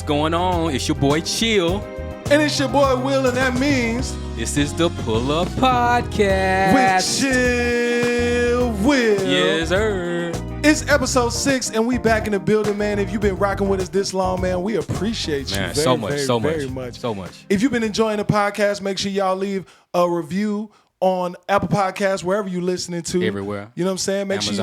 What's going on? It's your boy Chill. And it's your boy Will, and that means this is the Pull Up Podcast. with CHILLW. Yes, sir. It's episode 6, and we back in the building, man. If you've been rocking with us this long, man, we appreciate you very, very much. So much. If you've been enjoying the podcast, make sure y'all leave a review on Apple Podcasts, wherever you're listening to. Everywhere. You know what I'm saying? Make Amazon.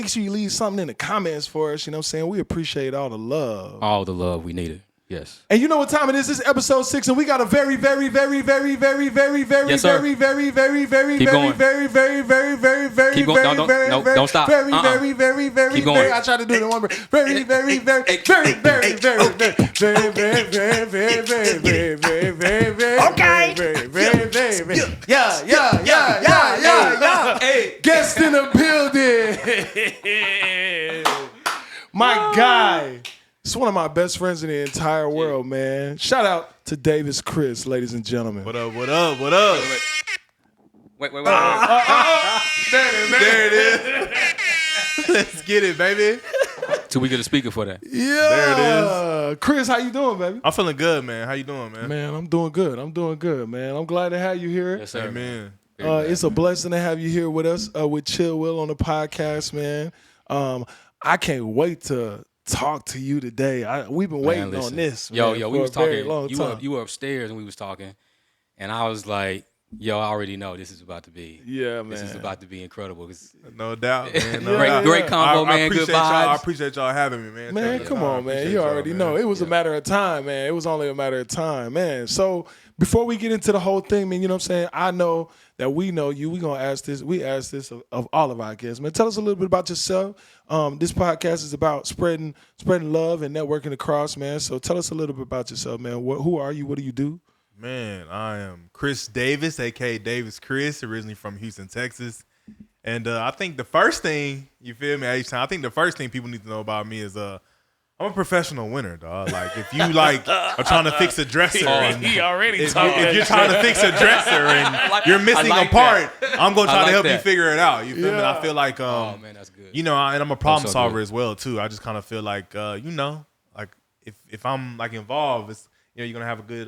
sure you leave something in the comments for us. You know what I'm saying? We appreciate all the love. All the love we needed. Yes. And you know what time it is? This is episode 6, and we got a very, very, very, very, very, very, very, Yes, sir. very, very, very, very, Keep very, going. very, very, very, very, very, Keep going. very, No, very, no, very, don't stop. very, very, very, very, Keep going. very. I tried to do it in one breath. Very, very, very, very, very, very, very, very, very, very, very, very, very, very, very, Okay. very, very, very, very. Yeah. Hey. Guest in the building. My guy. It's one of my best friends in the entire world, man. Shout out to Davis Chris, ladies and gentlemen. What up? Wait. Wait. There it is. Let's get it, baby. Till we get a speaker for that. Yeah. There it is. Chris, how you doing, baby? I'm feeling good, man. How you doing, man? Man, I'm doing good, man. I'm glad to have you here. Yes, sir. Amen. It's a blessing to have you here with us, with CHILLW on the podcast, man. I can't wait to talk to you today. We've been waiting on this. Yo, man, we for was a very talking. long time. You were upstairs and we was talking, and I was like, "Yo, I already know this is about to be. Yeah, man. This is about to be incredible." No doubt, man. Great combo, man. Good appreciate y'all. I vibes. appreciate y'all having me, man. Man, come on, man. You already know. It was a matter of time, man. It was only a matter of time, man. So before we get into the whole thing, man, you know what I'm saying? I know that we know you. We're going to ask this. We ask this of all of our guests, man. Tell us a little bit about yourself. This podcast is about spreading love and networking across, man. So tell us a little bit about yourself, man. Who are you? What do you do? Man, I am Chris Davis, a.k.a. Davis Chris, originally from Houston, Texas. And I think the first thing, you feel me, H-Town, I think the first thing people need to know about me is I'm a professional winner, dog. Like, if you, are trying to fix a dresser. He already if you're trying to fix a dresser and you're missing a part, I'm going to try to help you figure it out. You feel me? And I feel like, oh, man, that's good. you know, and I'm a problem so solver good. as well, too. I just kind of feel like, if I'm, involved, it's, you're going to have a good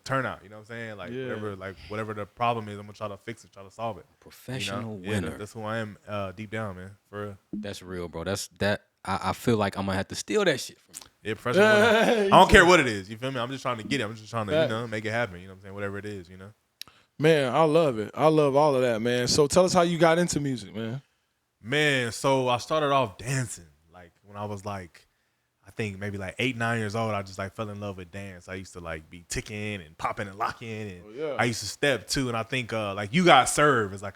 turnout. You know what I'm saying? Whatever the problem is, I'm going to try to fix it, try to solve it. Professional Yeah, winner. that's who I am deep down, man. For real. That's real, bro. I feel like I'm gonna have to steal that shit from you. Yeah, professional winner. I don't care what it is. You feel me? I'm just trying to get it. I'm just trying to, make it happen. You know what I'm saying? Whatever it is, Man, I love it. I love all of that, man. So tell us how you got into music, man. Man, so I started off dancing. Like, when I was I think maybe 8, 9 years old, I just fell in love with dance. I used to be ticking and popping and locking, and I used to step too. And I think You Got Served is a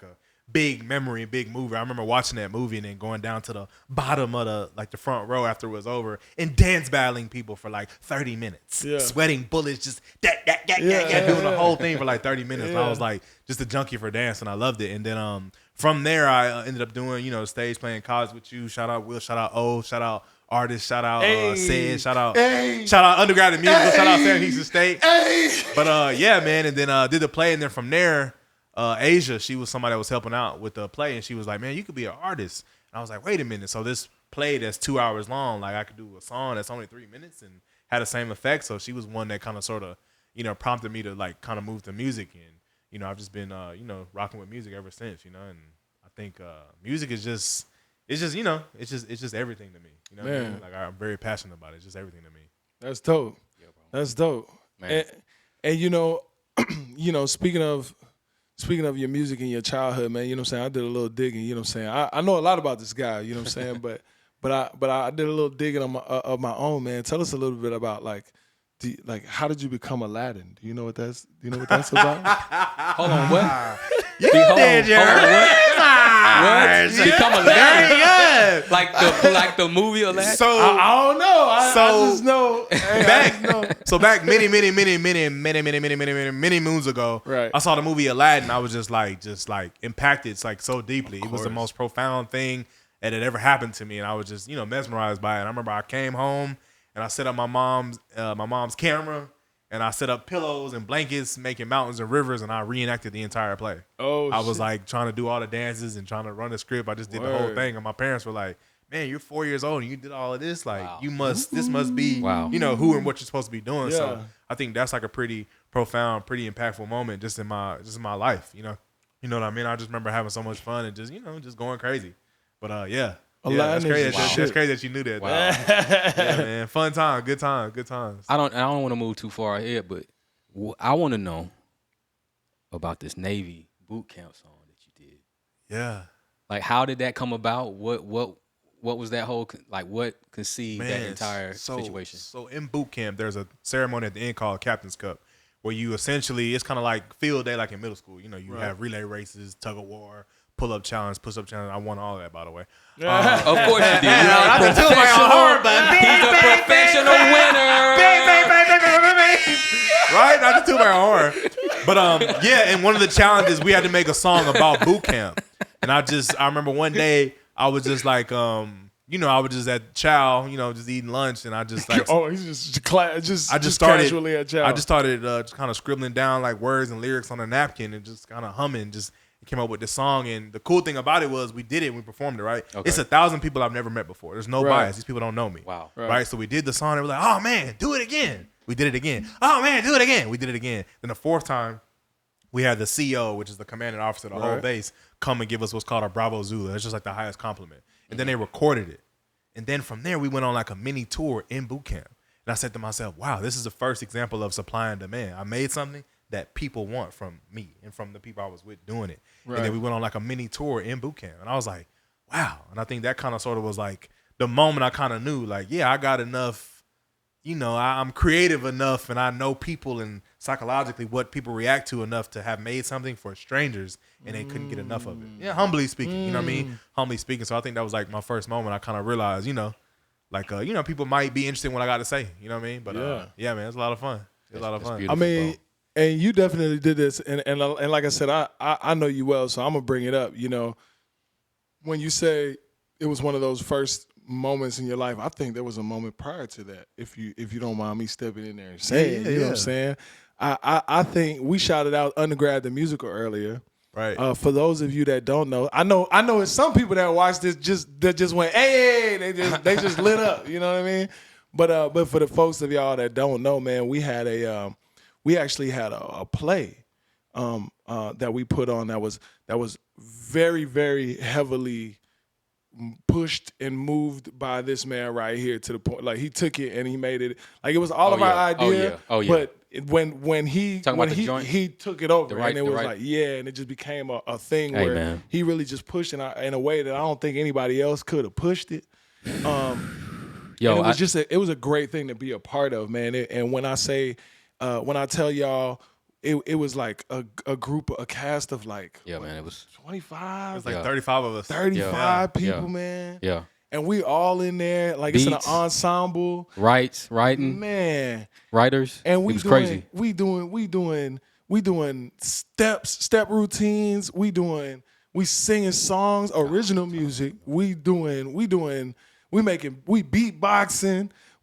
big memory, big movie. I remember watching that movie and then going down to the bottom of the front row after it was over and dance battling people for 30 minutes, sweating bullets, just doing the whole thing for 30 minutes. And I was just a junkie for dance, and I loved it. And then from there, I ended up doing stage playing college with you. Shout out Will, shout out O, shout out artists, shout out Sid, shout out undergrad and musical, shout out San Houston State. But yeah, man, and then did the play, and then from there. Asia, she was somebody that was helping out with the play, and she was like, man, you could be an artist. And I was like, wait a minute. So this play that's 2 hours long, I could do a song that's only 3 minutes and had the same effect. So she was one that kind of sort of, prompted me to kind of move to music. And, I've just been, rocking with music ever since, and I think music is just everything to me. You know what I mean? I'm very passionate about it. It's just everything to me. That's dope. Yeah, bro. That's dope. Man. And speaking of your music and your childhood, man, you know what I'm saying? I did a little digging, you know what I'm saying? I know a lot about this guy, you know what I'm saying? But I did a little digging of my own, man. Tell us a little bit about how did you become Aladdin? Do you know what that's about? Hold on, what? You did your What? Become Aladdin? Like the movie Aladdin? So I don't know. I just know. Back many moons ago, right. I saw the movie Aladdin. I was just impacted so deeply. It was the most profound thing that had ever happened to me, and I was just mesmerized by it. And I remember I came home and I set up my mom's camera, and I set up pillows and blankets, making mountains and rivers, and I reenacted the entire play. Oh, I was trying to do all the dances and trying to run the script. I just did the whole thing, and my parents were like, man, you're 4 years old and you did all of this. Like Wow. this must be, Wow. who and what you're supposed to be doing. Yeah. So I think that's like a pretty profound, pretty impactful moment just in my life. You know what I mean? I just remember having so much fun and just, just going crazy. But yeah. Aladdin That's crazy. is That's shit. crazy that you knew that. Wow. Yeah, man. Fun time. Good time. Good times. I don't want to move too far ahead, but I want to know about this Navy boot camp song that you did. Yeah. Like, how did that come about? What was that whole what conceived that entire situation? So in boot camp, there's a ceremony at the end called Captain's Cup, where you essentially, it's kind of like field day, like in middle school. You have relay races, tug of war, pull-up challenge, push-up challenge. I won all that, by the way. Of course you did. Not to toot my own horn, but He's a professional winner. Right? Not to toot my own horn. But yeah, and one of the challenges, we had to make a song about boot camp. And I remember one day I was just like, I was just at Chow, just eating lunch, and I just like, he's just started casually at Chow. I just started kind of scribbling down like words and lyrics on a napkin and just kind of humming, just came up with this song. And the cool thing about it was we did it, we performed it, right? Okay. It's 1,000 people I've never met before. There's no bias. These people don't know me. Wow. Right? So we did the song and we're like, oh man, do it again. We did it again. Oh man, do it again. We did it again. Then the fourth time, we had the CO, which is the commanding officer of the whole base, come and give us what's called a Bravo Zulu. It's just like the highest compliment. And then they recorded it. And then from there, we went on like a mini tour in boot camp. And I said to myself, wow, this is the first example of supply and demand. I made something that people want from me and from the people I was with doing it. Right. And then we went on like a mini tour in boot camp. And I was like, wow. And I think that kind of sort of was like the moment I kind of knew, like, yeah, I got enough. I'm creative enough and I know people and psychologically what people react to enough to have made something for strangers and they couldn't get enough of it. Yeah, humbly speaking, you know what I mean? Humbly speaking. So I think that was like my first moment. I kind of realized, people might be interested in what I got to say, you know what I mean? But yeah, man, it's a lot of fun. It's a lot of fun. I mean, and you definitely did this. And like I said, I know you well, so I'm going to bring it up. When you say it was one of those first moments in your life, I think there was a moment prior to that, if you don't mind me stepping in there and saying, you know what I'm saying? I think we shouted out Undergrad the musical earlier. Right. For those of you that don't know, I know it's some people that watched this that just went, hey, they just lit up, you know what I mean? But for the folks of y'all that don't know, man, we actually had a play that we put on that was very, very heavily pushed and moved by this man right here to the point, like he took it and he made it like it was all of our idea. But when he took it over and it was like and it just became a thing where he really just pushed it in a way that I don't think anybody else could have pushed it. It was it was a great thing to be a part of, man. And when I tell y'all, it was like a group, a cast of like man, it was 25. It was like 35 of us. 35 people, man. Yeah. And we all in there, like Beats, it's an ensemble. Writing. Man. Writers. And it was crazy. We doing step routines. We singing songs, original music. We beatboxing.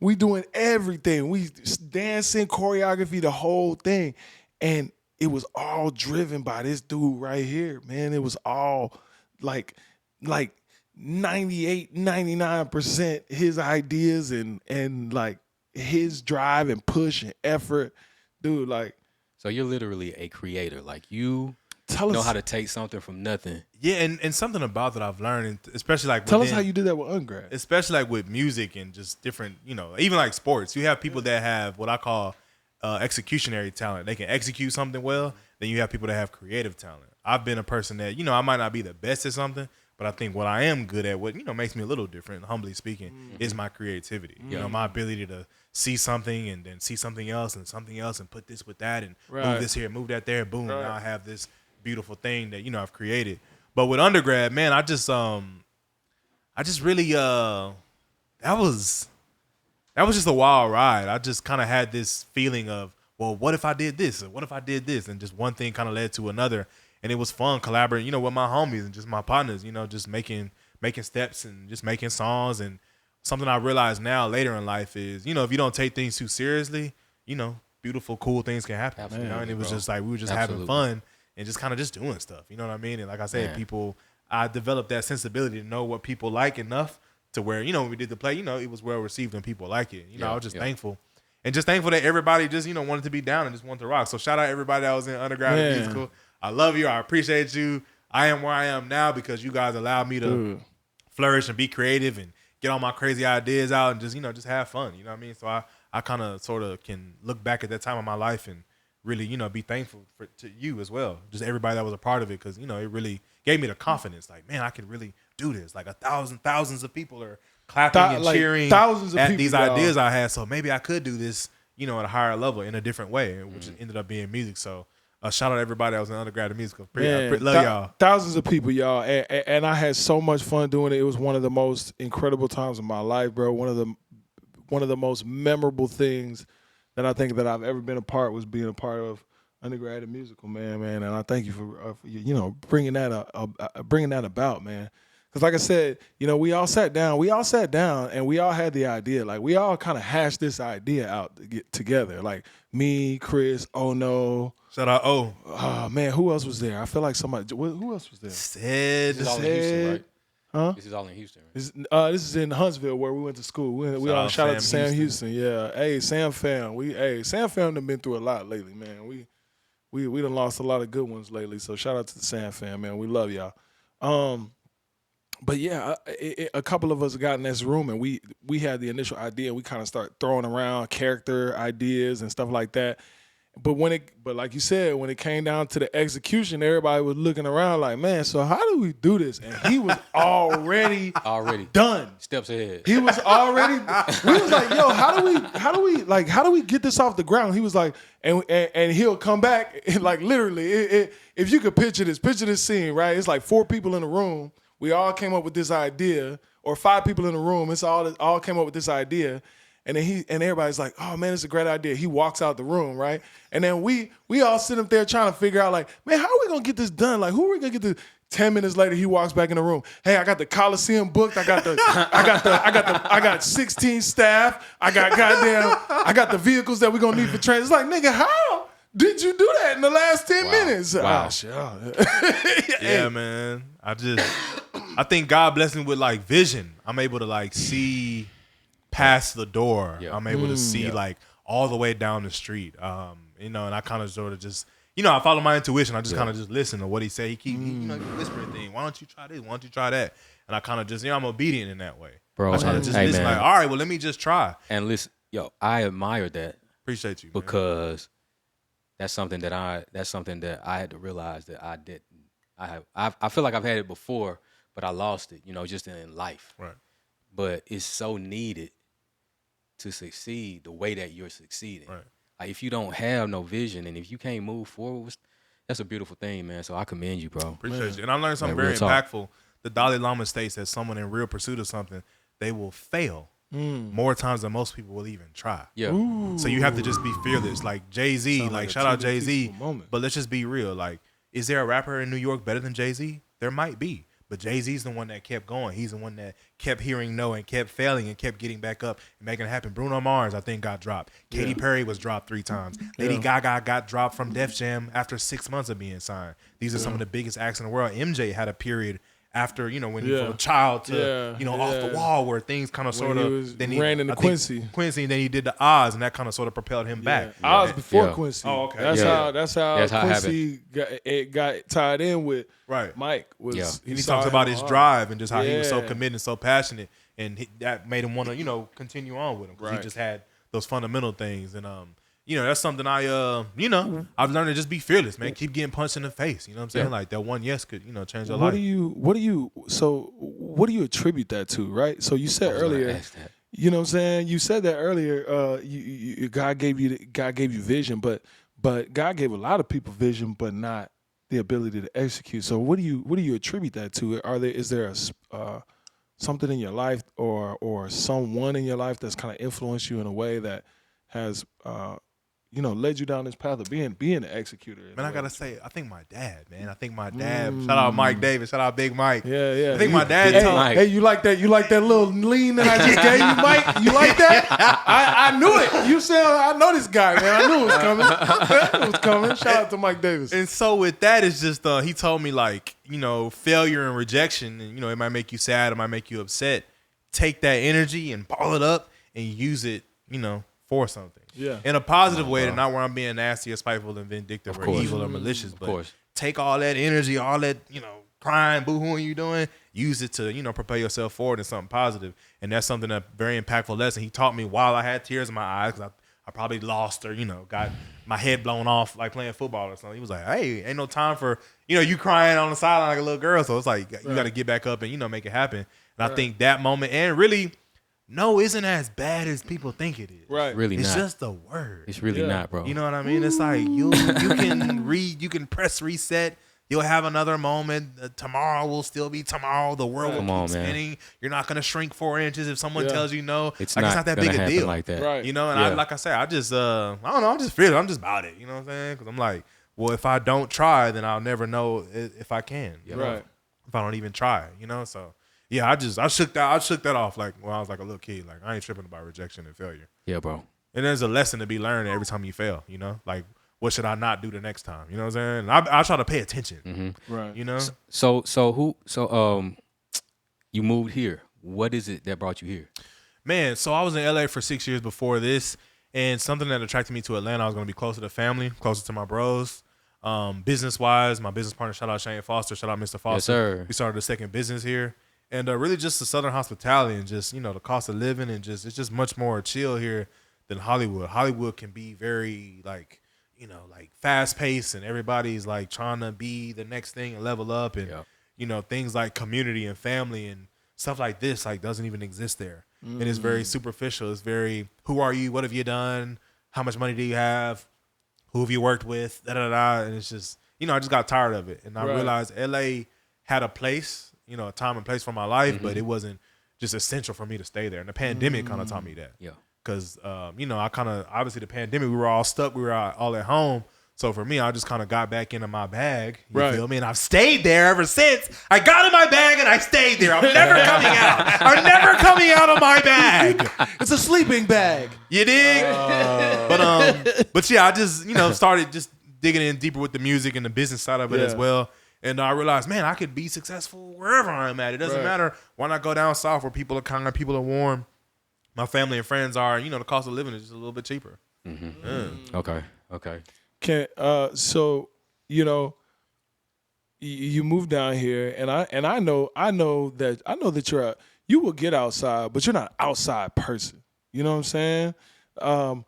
We doing everything. We dancing, choreography, the whole thing. And it was all driven by this dude right here, man. It was all like 98, 99% his ideas and like his drive and push and effort. Dude, like. So you're literally a creator. Like you know how to take something from nothing. Yeah, and something about that I've learned, especially like tell us how you did that with Undergrad. Especially like with music and just different, even like sports. You have people that have what I call executionary talent. They can execute something well. Then you have people that have creative talent. I've been a person that, I might not be the best at something, but I think what I am good at, what makes me a little different, humbly speaking, is my creativity. My ability to see something and then see something else and put this with that and move this here, move that there, boom. Now I have this beautiful thing that I've created. But with Undergrad, man, I just really that was just a wild ride. I just kind of had this feeling of, well, what if I did this? Or what if I did this? And just one thing kind of led to another. And it was fun collaborating, with my homies and just my partners, just making steps and just making songs. And something I realize now later in life is, if you don't take things too seriously, beautiful, cool things can happen. And it was just like we were just having fun and just kind of just doing stuff. You know what I mean? And like I said, I developed that sensibility to know what people like enough to where, you know, when we did the play, you know, it was well received and people like it. You know, I was just yeah. thankful. And just thankful that everybody just, you know, wanted to be down and just wanted to rock. So shout out everybody that was in undergrad and musical. I love you. I appreciate you. I am where I am now because you guys allowed me to flourish and be creative and get all my crazy ideas out and just, you know, just have fun. You know what I mean? So I kind of sort of can look back at that time of my life and really, you know, be thankful to you as well. Just everybody that was a part of it because, you know, it really gave me the confidence. Like, man, I can really do this. Like thousands of people are clapping and cheering thousands of at people, these ideas I had. So maybe I could do this, you know, at a higher level in a different way, which ended up being music. So shout out to everybody that was in undergrad and music. Love y'all. Thousands of people, y'all. And I had so much fun doing it. It was one of the most incredible times of my life, bro. One of the most memorable things that I think that I've ever been a part was being a part of undergrad and musical, man. And I thank you for you know, bringing that about, man. Because like I said, you know, we all sat down and we all had the idea. Like, we all kind of hashed this idea out to get together. Like, me, Chris, Oh No. Shout out O. Oh, man, who else was there? I feel like somebody, who else was there? Said. This is all in Houston, right? Huh? This is all in Houston, This right? is in Huntsville where we went to school. We all shout out to Sam Houston. Yeah. Hey, Sam fam. Sam fam done been through a lot lately, man. We done lost a lot of good ones lately. So shout out to the Sam fam, man. We love y'all. But yeah, a couple of us got in this room and we had the initial idea. We kind of start throwing around character ideas and stuff like that. But like you said, when it came down to the execution, everybody was looking around like, man, so how do we do this? And he was already done. Steps ahead. He was already. We was like, yo, how do we get this off the ground? He was like, and he'll come back and like literally, if you could picture this scene, right? It's like 4 people in the room. We all came up with this idea, or 5 people in the room. It's all came up with this idea. And then everybody's like, oh man, it's a great idea. He walks out the room, right? And then we all sit up there trying to figure out like, man, how are we gonna get this done? Like, who are we gonna get this? 10 minutes later, he walks back in the room. Hey, I got the Coliseum booked. I got 16 staff. I got the vehicles that we're gonna need for trains. It's like, nigga, how did you do that in the last 10 minutes? Wow. Yeah, man. I think God blessed me with like vision. I'm able to like see past the door. Yeah. I'm able to see like all the way down the street. You know, and I kind of sort of just, you know, I follow my intuition. I just kind of just listen to what he said. He whispering things. Why don't you try this? Why don't you try that? And I kind of just, you know, I'm obedient in that way. Bro, I try to just listen. man. Like, all right, well, let me just try. And listen, yo, I admire that Appreciate you, man. because that's something that I had to realize that I didn't. I feel like I've had it before, but I lost it, you know, just in life. Right. But it's so needed to succeed the way that you're succeeding. Right. Like, if you don't have no vision and if you can't move forward, that's a beautiful thing, man. So I commend you, bro. Appreciate you. And I learned something Like, very real talk. impactful. The Dalai Lama states that someone in real pursuit of something, they will fail more times than most people will even try. Yeah. So you have to just be fearless. Like Jay-Z, Sound like like a shout out truly Jay-Z. peaceful moment. But let's just be real. Like, is there a rapper in New York better than Jay-Z? There might be. But Jay-Z's the one that kept going. He's the one that kept hearing no and kept failing and kept getting back up and making it happen. Bruno Mars, I think, got dropped. Katy Perry was dropped 3 times. Lady Gaga got dropped from Def Jam after 6 months of being signed. These are some of the biggest acts in the world. MJ had a period after, you know, when he from a child to, you know, off the wall where things kind of sort of. Then he ran into Quincy. And then he did the Oz, and that kind of sort of propelled him back. Oz before Quincy. Oh, okay. That's how Quincy got tied in with Mike. Was he talks about his drive and just how he was so committed and so passionate, and that made him want to, you know, continue on with him because he just had those fundamental things. And you know, that's something you know, I've learned to just be fearless, man. Keep getting punched in the face. You know what I'm saying? Like that one yes could, you know, change your life. What do you attribute that to, right? So you said earlier, you know what I'm saying? You said that earlier, God gave you vision, but God gave a lot of people vision, but not the ability to execute. So what do you attribute that to? Is there something in your life or someone in your life that's kind of influenced you in a way that has you know, led you down this path of being an executor? Man, I gotta say, I think my dad, man. I think my dad. Shout out Mike Davis. Shout out Big Mike. Yeah. I think my dad told me. Hey, you like that? You like that little lean that I just gave you, Mike? You like that? I knew it. You said I know this guy, man. I knew it was coming. It was coming. Shout out to Mike Davis. And so with that, it's just he told me, like, you know, failure and rejection, and you know, it might make you sad, it might make you upset. take that energy and ball it up and use it, for something. Yeah. In a positive way, and not where I'm being nasty or spiteful and vindictive or evil or malicious, Of but course. take all that energy, all that, crying, boo-hooing you doing, use it to, propel yourself forward in something positive. And that's something that very impactful lesson. He taught me while I had tears in my eyes because I probably lost or, got my head blown off like playing football or something. He was like, hey, ain't no time for, you crying on the sideline like a little girl. So it's like, you got to get back up and, make it happen. And I think that moment, and really, no isn't as bad as people think it is. Right. Really It's not. just a word. It's really not, bro. You know what I mean? It's like you can you can press reset. You'll have another moment. Tomorrow will still be tomorrow. The world will keep spinning. You're not gonna shrink 4 inches if someone tells you no. It's not that big a deal. like that. Right. And I, like I said, I just I don't know. I'm just feeling. I'm just about it. You know what I'm saying? Because I'm like, well, if I don't try, then I'll never know if I can. Right. If I don't even try. So. Yeah, I shook that off like when I was like a little kid. Like I ain't tripping about rejection and failure. Yeah, bro. And there's a lesson to be learned every time you fail. Like what should I not do the next time? You know what I'm saying? I try to pay attention. Right. So you moved here. What is it that brought you here? Man, so I was in LA for 6 years before this, and something that attracted me to Atlanta, I was going to be closer to family, closer to my bros. Business wise, my business partner, shout out Shane Foster, shout out Mr. Foster. Yes, sir. We started a second business here. And really just the Southern hospitality and just, the cost of living and it's just much more chill here than Hollywood. Hollywood can be very like fast paced and everybody's like trying to be the next thing and level up and, things like community and family and stuff like this like doesn't even exist there. And it's very superficial. It's very, who are you? What have you done? How much money do you have? Who have you worked with? And it's just, I just got tired of it. And I realized LA had a place, a time and place for my life, but it wasn't just essential for me to stay there. And the pandemic kind of taught me that. Yeah. Because, I kind of, obviously the pandemic, we were all stuck. We were all at home. So for me, I just kind of got back into my bag. You feel me? And I've stayed there ever since. I got in my bag and I stayed there. I'm never coming out. I'm never coming out of my bag. It's a sleeping bag. You dig? But yeah, I just, started just digging in deeper with the music and the business side of it as well. And I realized, man, I could be successful wherever I'm at. It doesn't matter. Why not go down south where people are kind, people are warm. My family and friends are, the cost of living is just a little bit cheaper. Okay. So you moved down here, and I know that you will get outside, but you're not an outside person. You know what I'm saying?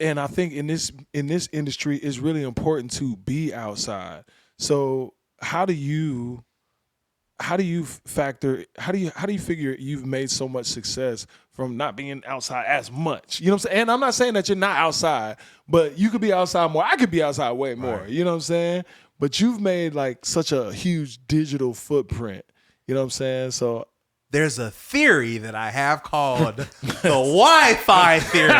And I think in this industry, it's really important to be outside. So how do you figure you've made so much success from not being outside as much? You know what I'm saying? And I'm not saying that you're not outside, but you could be outside more. I could be outside way more. Right. You know what I'm saying? But you've made like such a huge digital footprint. You know what I'm saying? So there's a theory that I have called the Wi-Fi theory.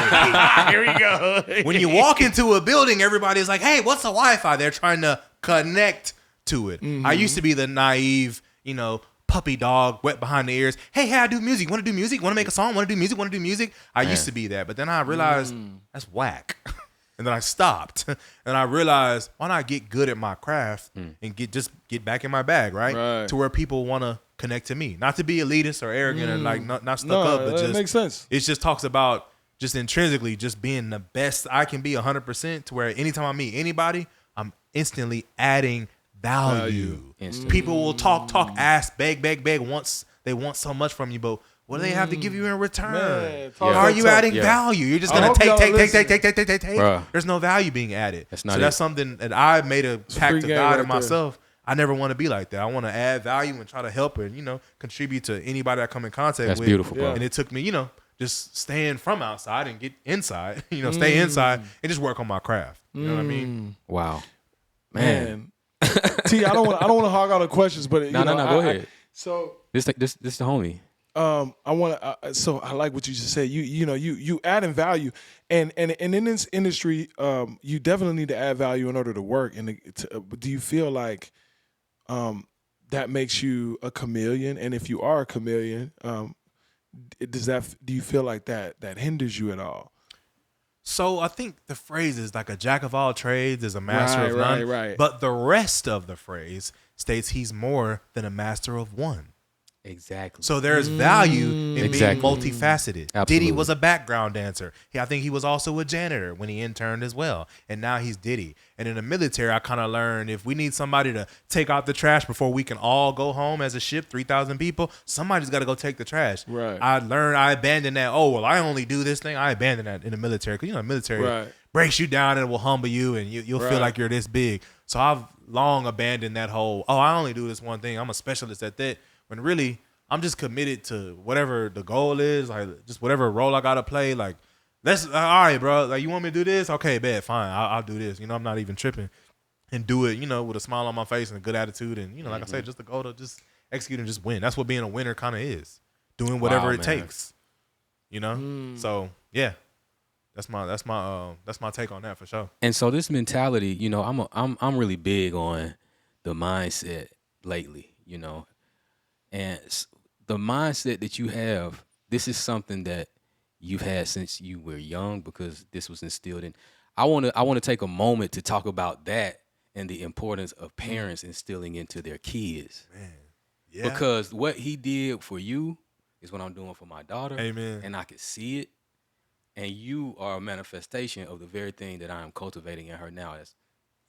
Here we go. When you walk into a building, everybody's like, hey, what's the Wi-Fi? They're trying to connect to it. I used to be the naive, puppy dog, wet behind the ears. Hey, I do music. Want to do music? Want to make a song? Want to do music? Want to do music? I used to be that. But then I realized that's whack. And then I stopped. And I realized, why not get good at my craft and get back in my bag, right? To where people want to connect to me. Not to be elitist or arrogant or like not stuck up, but just makes sense. It just talks about just intrinsically just being the best I can be 100% to where anytime I meet anybody, I'm instantly adding value. People will talk, ask, beg once they want so much from you, but what do they have to give you in return? Man, How are you adding value? You're just gonna take. There's no value being added. That's something that I made a pact to God and myself. I never want to be like that. I want to add value and try to help and contribute to anybody I come in contact with. That's beautiful, bro. And it took me, just staying from outside and get inside. Stay inside and just work on my craft. You know what I mean? Wow, man. T, I don't want to hog all the questions, but no, go ahead. So this the homie. I want to. So I like what you just said. You adding value, and in this industry, you definitely need to add value in order to work. And do you feel like that makes you a chameleon? And if you are a chameleon, do you feel like that hinders you at all? So I think the phrase is like a jack of all trades is a master of none. Right. But the rest of the phrase states he's more than a master of one. Exactly. So there's value in being Exactly. multifaceted. Absolutely. Diddy was a background dancer. I think he was also a janitor when he interned as well. And now he's Diddy. And in the military, I kind of learned if we need somebody to take out the trash before we can all go home as a ship, 3,000 people, somebody's got to go take the trash. Right. I abandoned that. Oh, well, I only do this thing. I abandoned that in the military. Because, the military breaks you down and will humble you and you'll feel like you're this big. So I've long abandoned that whole, I only do this one thing. I'm a specialist at that. When really, I'm just committed to whatever the goal is, like just whatever role I gotta play. Like, all right, bro. Like, you want me to do this? Okay, bet, fine. I'll do this. I'm not even tripping, and do it. With a smile on my face and a good attitude, and like I said, just the goal to just execute and just win. That's what being a winner kind of is, doing whatever it takes. So yeah, that's my take on that for sure. And so this mentality, I'm really big on the mindset lately, and the mindset that you have, this is something that you've had since you were young because this was instilled in. I want to take a moment to talk about that and the importance of parents instilling into their kids. Man, yeah. Because what he did for you is what I'm doing for my daughter. Amen. And I can see it. And you are a manifestation of the very thing that I am cultivating in her now.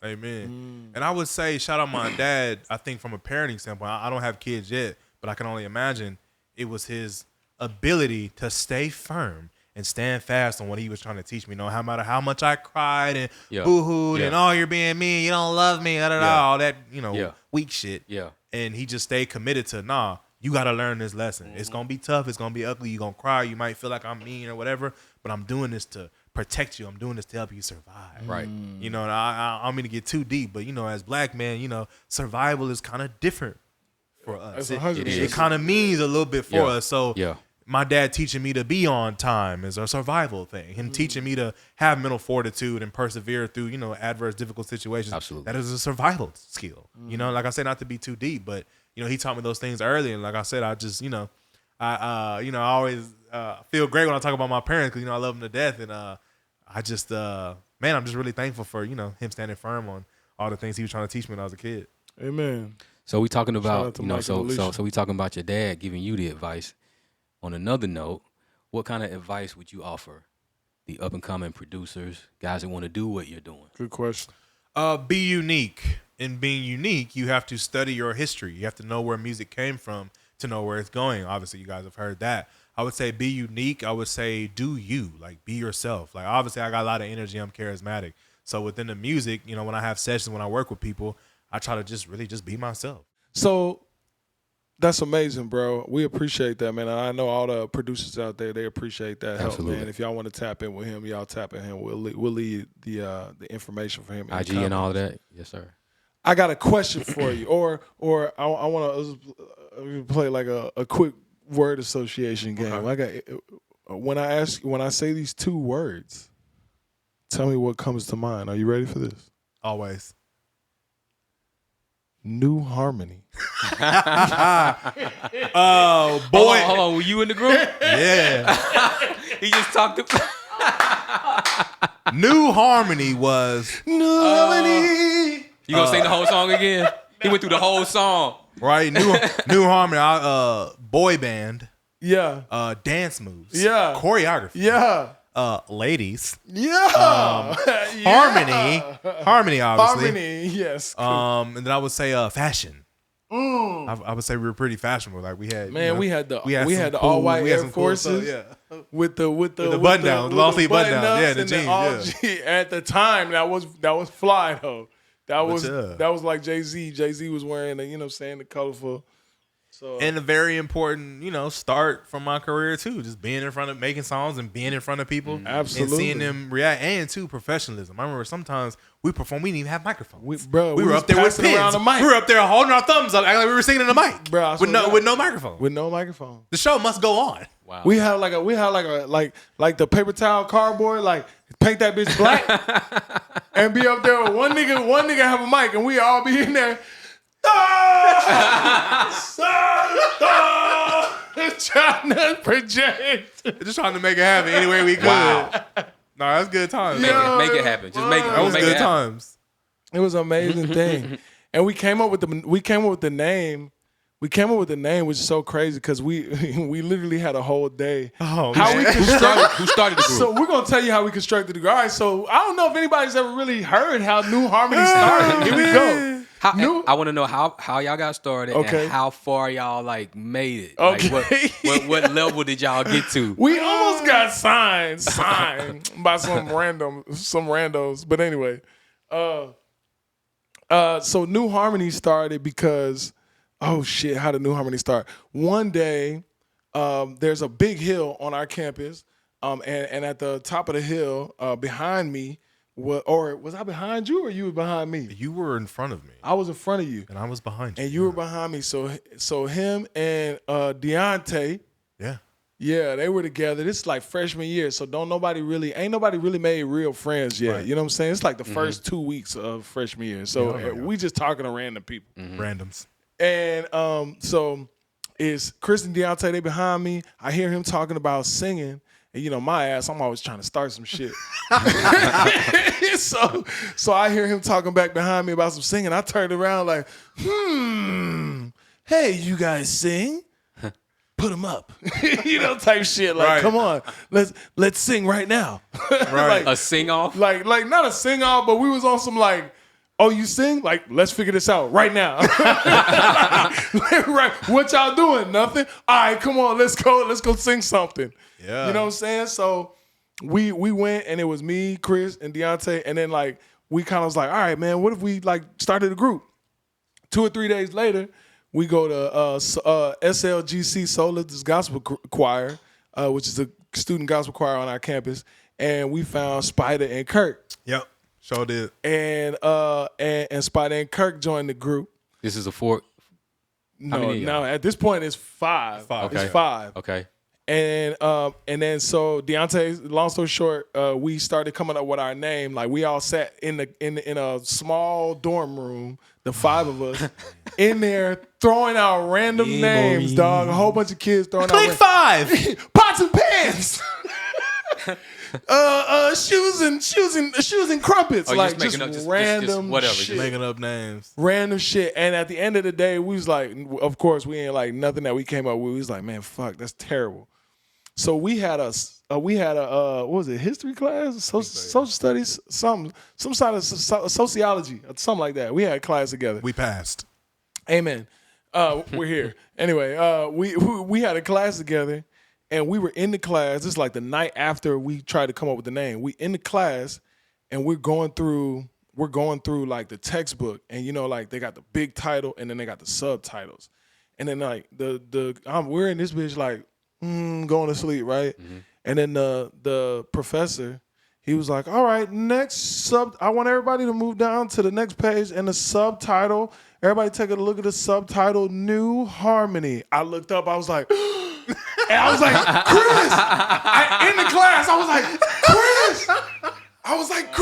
Amen. And I would say, shout out my dad. I think from a parenting standpoint, I don't have kids yet, but I can only imagine it was his ability to stay firm and stand fast on what he was trying to teach me. No matter how much I cried and boo-hooed and, oh, you're being mean, you don't love me, all that, weak shit. Yeah. And he just stayed committed to, you got to learn this lesson. It's going to be tough. It's going to be ugly. You're going to cry. You might feel like I'm mean or whatever, but I'm doing this to protect you. I'm doing this to help you survive. Right. And I don't mean to get too deep, but, as black men, survival is kind of different for us. It kind of means a little bit for us. So my dad teaching me to be on time is a survival thing. Him teaching me to have mental fortitude and persevere through, adverse, difficult situations. Absolutely. That is a survival skill. Like I said, not to be too deep, but he taught me those things early. And like I said, I just, I always feel great when I talk about my parents because, I love them to death. And I just, man, I'm just really thankful for, him standing firm on all the things he was trying to teach me when I was a kid. Amen. So we talking about, so we talking about your dad giving you the advice. On another note, what kind of advice would you offer the up-and-coming producers, guys that want to do what you're doing? Good question. Be unique. In being unique, you have to study your history. You have to know where music came from to know where it's going. Obviously, you guys have heard that. I would say be unique. I would say do you. Like, be yourself. Like, obviously, I got a lot of energy. I'm charismatic. So within the music, when I have sessions, when I work with people, I try to just really just be myself. So that's amazing, bro. We appreciate that, man. And I know all the producers out there, they appreciate that help, man. If y'all want to tap in with him, y'all tap in him. We'll leave the information for him. IG and all that. Yes, sir. I got a question for you, or I want to play like a quick word association game. Okay. When I say these two words, tell me what comes to mind. Are you ready for this? Always. New Harmony. Oh boy! Hold on, were you in the group? Yeah. He just talked about New Harmony was New Harmony. You gonna sing the whole song again? He went through the whole song. Right. New Harmony. Boy band. Yeah. Dance moves. Yeah. Choreography. Yeah. Ladies. Yeah. Harmony. Harmony, obviously. Harmony. Yes. Cool. And then I would say fashion. I would say we were pretty fashionable. Like we had, we had the cool, all white Air Forces, with the button down, the long sleeve button down, yeah, the jeans. At the time, that was fly though. That was like Jay-Z. Jay-Z was wearing the colorful. So and a very important, start from my career too. Just being in front of making songs and being in front of people, absolutely, and seeing them react, and too professionalism. I remember sometimes we performed, we didn't even have microphones. We were up there with pins. Around the mic. We were up there holding our thumbs up, acting like we were singing in the mic, bro, with no microphone. With no microphone. The show must go on. Wow. We had like the paper towel cardboard, like paint that bitch black, and be up there with one nigga have a mic, and we all be in there. Trying to project. Just trying to make it happen any way we could. Wow. No, that's good times. Make it happen. Just make it. That was make good it times. It was an amazing thing, and we came up with the name We came up with the name, which is so crazy because we literally had a whole day. Oh, how man. we constructed, Who started the group? So we're gonna tell you how we constructed the group. All right, so I don't know if anybody's ever really heard how New Harmony started. Here we go. I want to know how y'all got started and how far y'all like made it. Okay. Like, what level did y'all get to? We almost got signed by some randos. But anyway, so New Harmony started because, oh shit, how did New Harmony start? One day, there's a big hill on our campus, and at the top of the hill, behind me, was I behind you or you were behind me? You were in front of me. I was in front of you. And I was behind you. And you were behind me. So him and Deontay, yeah, they were together. This is like freshman year, so ain't nobody really made real friends yet. Right. You know what I'm saying? It's like the first 2 weeks of freshman year. So we just talking to random people. Randoms. And so it's Chris and Deontay, they behind me. I hear him talking about singing. And you know, my ass, I'm always trying to start some shit. So I hear him talking back behind me about some singing. I turned around like, hey, you guys sing? Put them up. You know, type shit. Like, come on, let's sing right now. Right. Like, a sing off? Like not a sing off, but we was on some like, oh, you sing? Like, let's figure this out right now. Right. What y'all doing? Nothing? All right, come on, let's go sing something. Yeah. You know what I'm saying? So we went, and it was me, Chris, and Deontay, and then like we kind of was like, all right, man, what if we like started a group? 2 or 3 days later, we go to SLGC Solis Gospel Choir, which is a student gospel choir on our campus, and we found Spider and Kirk. Yep, sure did. And Spider and Kirk joined the group. This is a 4. No, at this point it's 5. Okay. It's 5. Okay. And then so Deontay, long story short, we started coming up with our name. Like we all sat in a small dorm room, the 5 of us, in there throwing out random names, dog. A whole bunch of kids throwing Click out 5 pots and pans. Shoes and crumpets. Like just random whatever, shit. Just making up names. Random shit. And at the end of the day, we was like, of course, we ain't like nothing that we came up with. We was like, man, fuck, that's terrible. So we had a what was it, history class, social studies, some sort of sociology, something like that. We had a class together. We passed. Amen. We're here. Anyway, we had a class together, and we were in the class. This is like the night after we tried to come up with the name. We in the class, and we're going through like the textbook, and you know, like they got the big title, and then they got the subtitles, and then like we're in this bitch like going to sleep, right? Mm-hmm. And then the professor, he was like, all right, I want everybody to move down to the next page, and the subtitle, everybody take a look at the subtitle, New Harmony. I looked up, I was like, and I was like, Chris! In the class, I was like,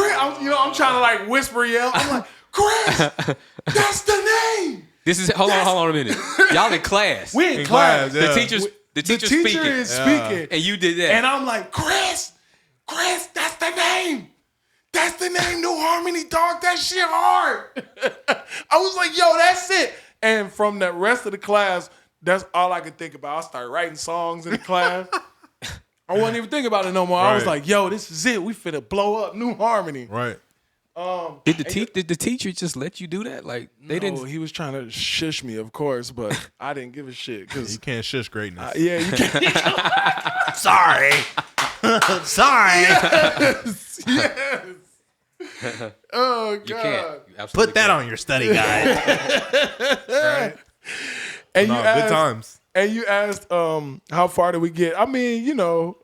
Chris! I'm trying to like whisper yell. I'm like, Chris, that's the name! Hold on a minute. Y'all in class. We in class. Yeah. The teacher is speaking. And you did that. And I'm like, Chris, that's the name. That's the name, New Harmony, dog. That shit hard. I was like, yo, that's it. And from the rest of the class, that's all I could think about. I started writing songs in the class. I wasn't even thinking about it no more. Right. I was like, yo, this is it. We finna blow up New Harmony. Right. Did the teacher just let you do that? Like they didn't. He was trying to shush me, of course, but I didn't give a shit because you can't shush greatness. Yeah, you can't. Sorry. Sorry. Yes. Oh God. You can't. You put that on your study guide. Right. And no, you asked, good times. And you asked, how far did we get? I mean, you know,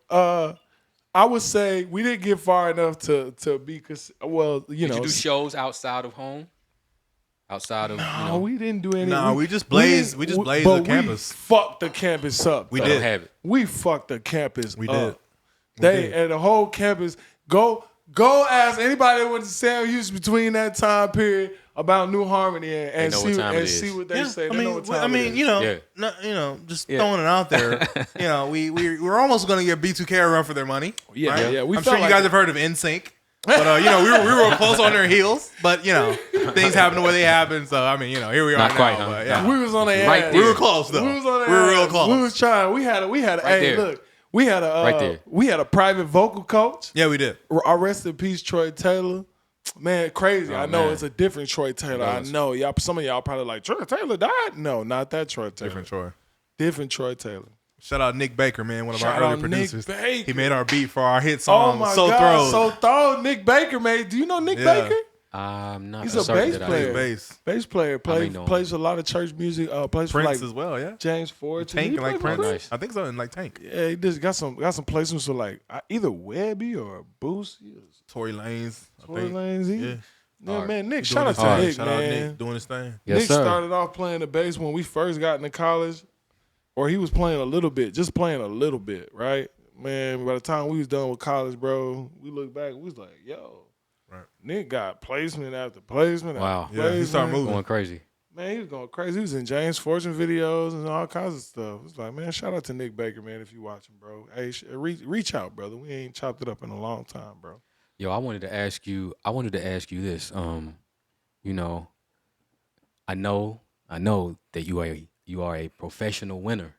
I would say we didn't get far enough to be, well, you know. Did you do shows outside of home? Outside of, no, we didn't do any. No, we just blazed the campus. We fucked the campus up. We did have it. We fucked the campus we up. Did. And the whole campus, go ask anybody that went to Sam Houston between that time period about New Harmony and see what they say. I mean, you know, just throwing it out there. You know, we're almost going to get B2K a run for their money. Yeah, right? yeah. I'm sure you guys have heard of NSYNC. But we were close on their heels. But things happen the way they happen. So I mean, here we are Not now. quite, huh? But, yeah. We was on their Right ass. there. We were close though. We was on their We were ass. real close. We was trying. We had Right hey, there. look, we had a Right there. we had a private vocal coach. Yeah, we did. Rest in peace, Troy Taylor. Man, crazy. Oh, I know man. it's a different Troy Taylor. I knows. know. Y'all, some of y'all probably like, Troy Taylor died? No, not that Troy Taylor. Different Troy. Different Troy Taylor. Shout out Nick Baker, man, one of Shout our early out Nick producers. Baker. He made our beat for our hit Oh song, my So God, Thrilled. So Thrilled. Nick Baker, man. Do you know Nick Yeah. Baker? I'm not He's a certain bass that I player. do. Bass. Bass player. know Plays a lot of church music. Plays for Prince like as well, yeah. James Ford. Tank He and like plays for Prince. Nice. I think so, and like Tank. Yeah, he just got some placements with like either Webby or Boosie or Tory Lanez. I Tory think. Lanez. Yeah. Yeah, Hard. man. Nick, Doing shout out his to thing. Nick, Shout out man. Nick doing his thing. Yes, Nick sir. started off playing the bass when we first got into college, or he was playing a little bit, just playing a little bit, right? Man, by the time we was done with college, bro, we look back, we was like, yo, Right. Nick got placement after placement Wow. after Yeah, placement. he started moving. Going crazy. Man, he was going crazy. He was in James Fortune videos and all kinds of stuff. It's like, man, shout out to Nick Baker, man, if you watching, bro. Hey, reach out, brother. We ain't chopped it up in a long time, bro. Yo, I wanted to ask you this. You know, I know that you are a professional winner,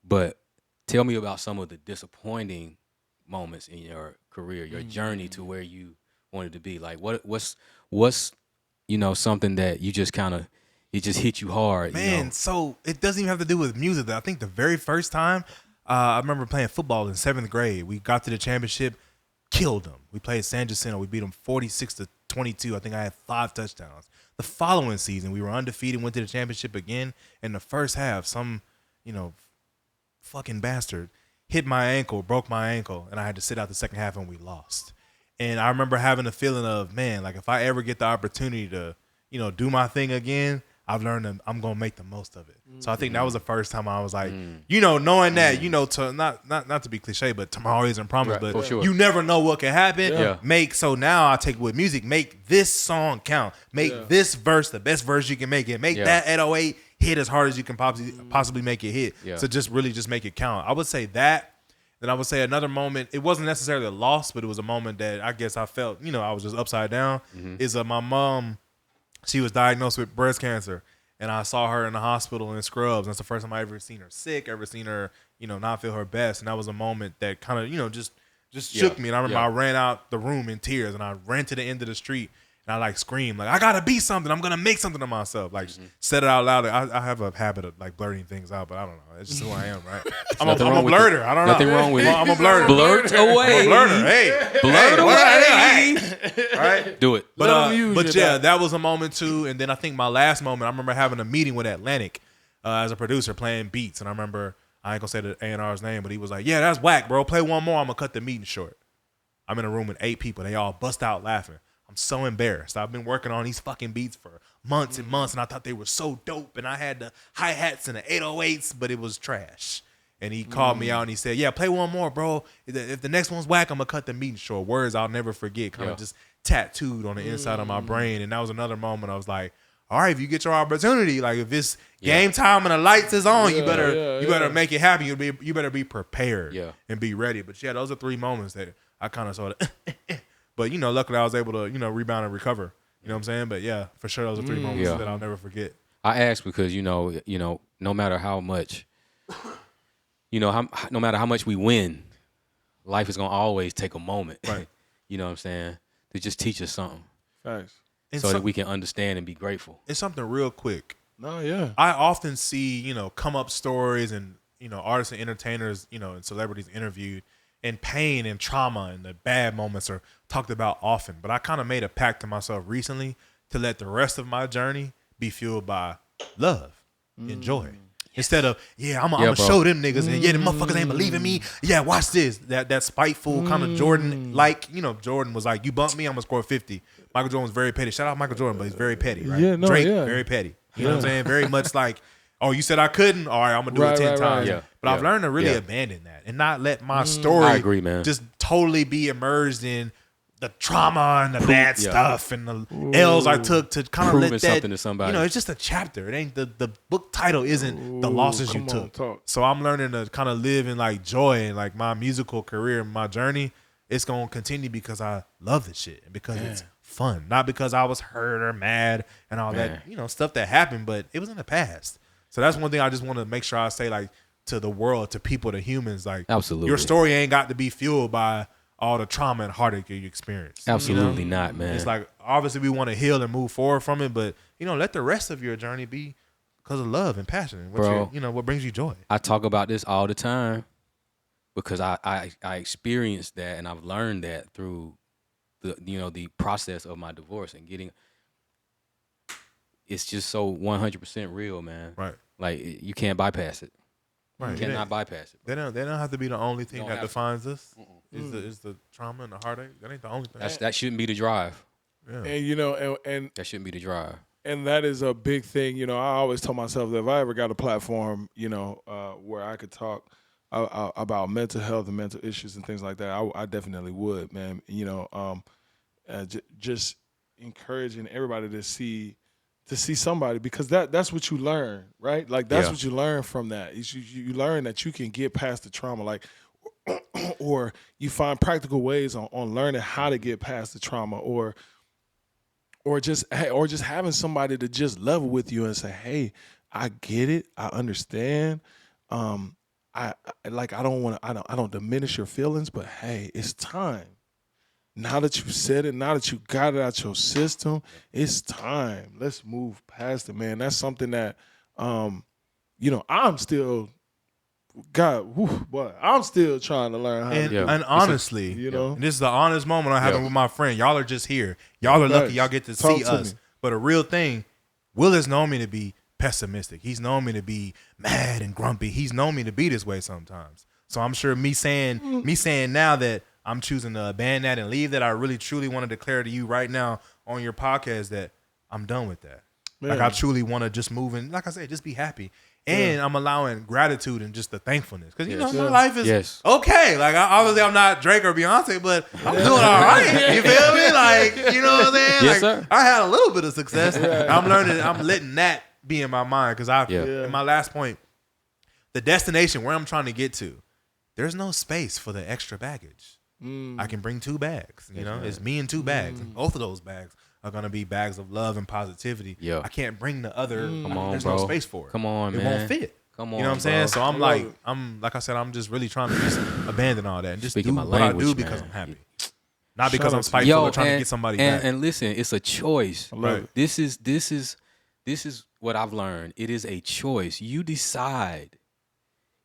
but tell me about some of the disappointing moments in your career, your journey to where you wanted to be. Like what's something that you just it just hit you hard. Man, so it doesn't even have to do with music. I think the very first time I remember playing football in 7th grade, we got to the championship, killed them. We played San Jacinto. We beat them 46-22. I think I had 5 touchdowns. The following season, we were undefeated, went to the championship again. In the first half, some, fucking bastard hit my ankle, broke my ankle, and I had to sit out the second half, and we lost. And I remember having the feeling of, man, like if I ever get the opportunity to, do my thing again, I've learned that I'm gonna make the most of it. So I think that was the first time I was like, knowing that, to not to be cliche, but tomorrow isn't promised, Right, but for sure. you never know what can happen. Yeah. So now I take it with music, make this song count, make this verse the best verse you can make it, make that 808 hit as hard as you can possibly make it hit. Yeah. So just make it count. I would say that. Then I would say another moment, it wasn't necessarily a loss, but it was a moment that I guess I felt, I was just upside down, is my mom, she was diagnosed with breast cancer. And I saw her in the hospital in scrubs. And that's the first time I ever seen her sick, ever seen her, not feel her best. And that was a moment that kind of, just shook me. And I remember I ran out the room in tears and I ran to the end of the street and I screamed, I gotta be something. I'm gonna make something of myself. Said it out loud. I have a habit of blurting things out, but I don't know. It's just who I am, right? I'm a blurter. I don't know. Nothing wrong with it. I'm a blurter. Blurt away. I'm a blurter. Hey. Blurt away. Hey. Right? Do it. But them use but you, yeah, dog. that was a moment too. And then I think my last moment, I remember having a meeting with Atlantic as a producer playing beats. And I remember, I ain't gonna say the A&R's name, but he was like, yeah, that's whack, bro. Play one more. I'm gonna cut the meeting short. I'm in a room with 8 people. They all bust out laughing. I'm so embarrassed. I've been working on these fucking beats for months and months, and I thought they were so dope. And I had the hi-hats and the 808s, but it was trash. And he called me out and he said, yeah, play one more, bro. If the next one's whack, I'm going to cut the meeting short. Words I'll never forget, kind of just tattooed on the inside of my brain. And that was another moment I was like, all right, if you get your opportunity, like if it's game time and the lights is on, you better make it happen. You better be prepared and be ready. But yeah, those are 3 moments that I kind of sort of, but luckily I was able to, rebound and recover. You know what I'm saying? But yeah, for sure, those are 3 moments that I'll never forget. I ask because no matter how much, no matter how much we win, life is gonna always take a moment. Right. You know what I'm saying? To just teach us something, Thanks. so that we can understand and be grateful. It's something real quick. No, yeah. I often see, come up stories and, artists and entertainers, and celebrities interviewed, and pain and trauma and the bad moments are talked about often. But I kind of made a pact to myself recently to let the rest of my journey be fueled by love and joy. Instead of, I'm going to show them niggas and the motherfuckers ain't believing me. Yeah, watch this. That spiteful kind of Jordan, Jordan was like, you bump me, I'm going to score 50. Michael Jordan was very petty. Shout out Michael Jordan, but he's very petty, right? Yeah, no, Drake, yeah. very petty. You know what I'm saying? Very much like, oh, you said I couldn't? All right, I'm going to do it 10 times. Yeah, But I've learned to really abandon that and not let my story I agree, man. just totally be immersed in the trauma and the bad stuff and the L's I took to kind of Proving let that, something to somebody. it's just a chapter. It ain't the book title isn't the losses you come on, took. talk. So I'm learning to kind of live in joy and my musical career and my journey. it's gonna continue because I love this shit and because it's fun, not because I was hurt or mad and all that, stuff that happened, but it was in the past. So that's one thing I just want to make sure I say, like, to the world, to people, to humans, like, absolutely, your story ain't got to be fueled by all the trauma and heartache you experience. Absolutely not, man. It's like, obviously we want to heal and move forward from it, but let the rest of your journey be because of love and passion and what brings you joy. I talk about this all the time because I experienced that, and I've learned that through the process of my divorce and getting. It's just so 100% real, man. Right. Like, you can't bypass it. Right. You cannot bypass it. They don't have to be the only thing that defines us. Is the trauma and the heartache. That ain't the only thing. That shouldn't be the drive. Yeah. And that shouldn't be the drive. And that is a big thing. I always tell myself that if I ever got a platform, where I could talk about mental health and mental issues and things like that, I definitely would, man. Just encouraging everybody to see somebody, because that's what you learn, right? Like, that's what you learn from that. You learn that you can get past the trauma, like, or you find practical ways on learning how to get past the trauma, or just having somebody to just level with you and say, hey, I get it, I understand. I don't diminish your feelings, but hey, it's time. Now that you've said it, now that you got it out your system, it's time. Let's move past it, man. That's something that, I'm still, I'm still trying to learn how to do. And honestly, and this is the honest moment I'm having with my friend. Y'all are just here. Y'all are lucky y'all get to see us. But a real thing, Will has known me to be pessimistic. He's known me to be mad and grumpy. He's known me to be this way sometimes. So I'm sure me saying now that I'm choosing to abandon that and leave that, I really truly want to declare to you right now on your podcast that I'm done with that. Man. Like, I truly want to just move and, like I said, just be happy. And I'm allowing gratitude and just the thankfulness. Because, my life is okay. Like, obviously, I'm not Drake or Beyonce, but I'm doing all right. You feel me? Like, you know what I'm saying? Yes, like, sir. I had a little bit of success. I'm learning, I'm letting that be in my mind. Because in my last point, the destination where I'm trying to get to, there's no space for the extra baggage. I can bring 2 bags. It's me and 2 bags. And both of those bags are going to be bags of love and positivity. Yeah. I can't bring the other. Come on, there's bro. no space for it. Come on, it man. It won't fit. Come on, you know what I'm saying? bro. So I'm like I said, I'm just really trying to just abandon all that and just Speaking do my what language, I do because man. I'm happy. Not because I'm spiteful or trying to get somebody back. And listen, it's a choice. Right. This is what I've learned. It is a choice. You decide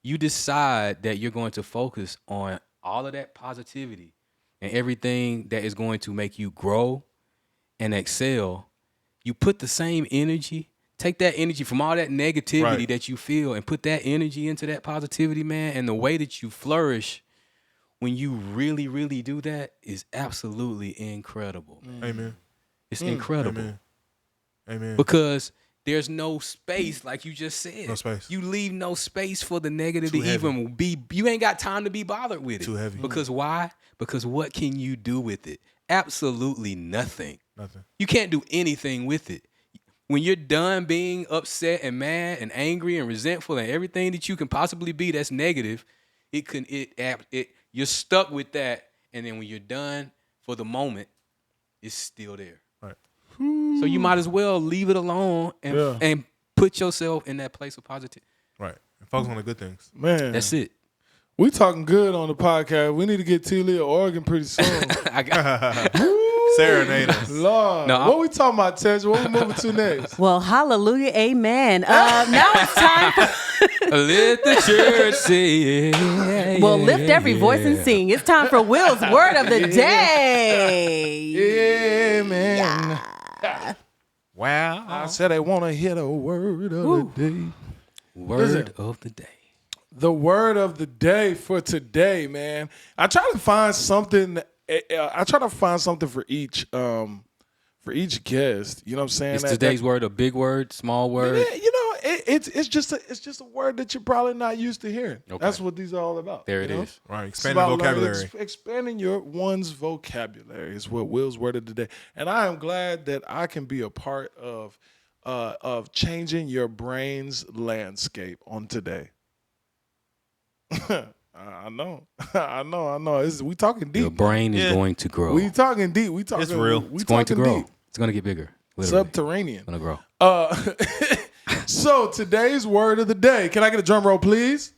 that you're going to focus on all of that positivity and everything that is going to make you grow and excel. You put the same energy, take that energy from all that negativity that you feel and put that energy into that positivity, man. And the way that you flourish when you really, really do that is absolutely incredible. Amen. It's incredible. Amen. Because there's no space, like you just said. No space. You leave no space for the negative Too to heavy. even be. You ain't got time to be bothered with it. Too heavy. Because why? Because what can you do with it? Absolutely nothing. Nothing. You can't do anything with it. When you're done being upset and mad and angry and resentful and everything that you can possibly be that's negative, you're stuck with that. And then when you're done for the moment, it's still there. Right. So you might as well leave it alone and put yourself in that place of positivity. Right. And focus on the good things. Man, That's it. we talking good on the podcast. We need to get TLee an organ pretty soon. I got Serenade us. Lord, what we talking about, Tej? What we moving to next? Well, hallelujah, amen. Now it's time for let the church say. Well, lift every voice and sing. It's time for Will's word of the day. Yeah, man. Wow. I said I want to hear the word of the day. Word of the day. The word of the day for today, man. I try to find something. I try to find something for each guest. You know what I'm saying? Is today's word a big word, small word? Yeah, it's just a word that you're probably not used to hearing. Okay. That's what these are all about. There it is. Right, expanding vocabulary. Expanding one's vocabulary is what Will's word of the day. And I am glad that I can be a part of changing your brain's landscape on today. I know. I know. We talking deep. Your brain is going to grow. We talking deep. We talking. It's real. We It's going to talking grow. deep. It's going to get bigger. Literally. Subterranean. It's going to grow. So today's word of the day. Can I get a drum roll, please?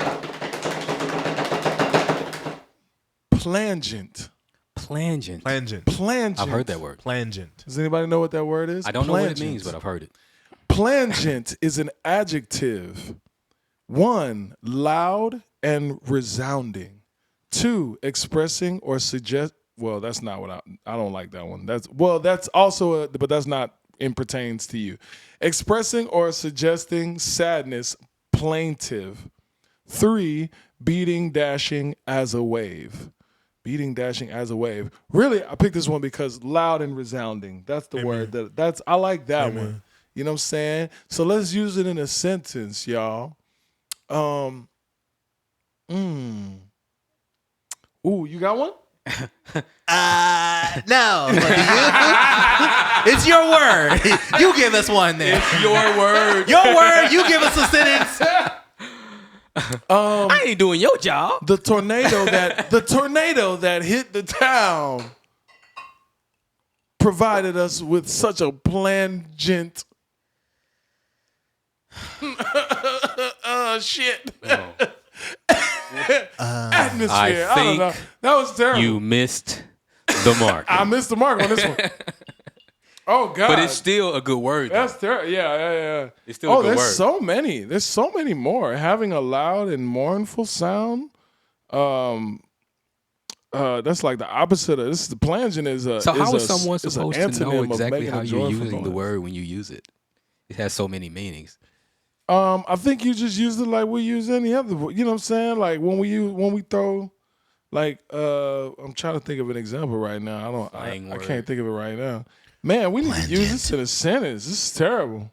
Plangent. Plangent. Plangent. I've heard that word. Plangent. Does anybody know what that word is? I don't know what it Plangent. means, but I've heard it. Plangent is an adjective. 1, loud and resounding. 2, expressing or suggest. Well, that's not what I don't like that one. That's also, but that's not in pertains to you. Expressing or suggesting sadness, plaintive. 3, beating, dashing as a wave. Beating, dashing as a wave. Really, I picked this one because loud and resounding. That's the word I like that one. You know what I'm saying? So let's use it in a sentence, y'all. Ooh, you got one? No. It's your word. You give us one then. It's your word. Your word. You give us a sentence. I ain't doing your job. The tornado that hit the town provided us with such a plangent shit. Atmosphere. I don't know. That was terrible. You missed the mark. I missed the mark on this one. Oh God! But it's still a good word. That's terrible. Yeah. It's still a good there's word. so many. There's so many more. Having a loud and mournful sound. That's like the opposite of this. The plangent is a. So how is a, someone is supposed an to know antonym of exactly making how a you're joyful using the noise. word when you use it? It has so many meanings. I think you just use it like we use any other. You know what I'm saying? Like when we throw, like I'm trying to think of an example right now. I can't think of it right now. Man, we need to use this in a sentence. This is terrible.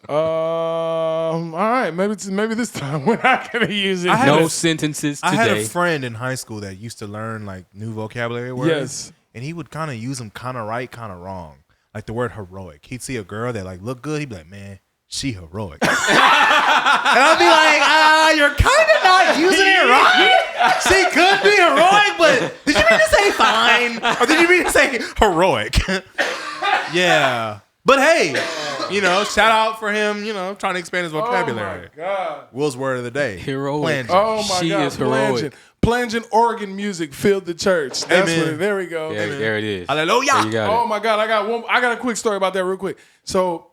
All right, maybe this time we're not gonna use it. No sentences today. I had a friend in high school that used to learn like new vocabulary words. Yes. And he would kind of use them kind of right, kind of wrong. Like the word heroic. He'd see a girl that like looked good. He'd be like, man, she heroic. And I'd be like, you're kind of not using it right. She could be heroic, but did you mean to say fine? Or did you mean to say heroic? Yeah. But hey, shout out for him, trying to expand his vocabulary. Oh my God. Will's word of the day. Heroic. Plangent. Oh my She God. is heroic. Plangent organ music filled the church. That's Amen. what it. There we go. Yeah, there it is. Hallelujah. There you got Oh it. my God, I got a quick story about that real quick. So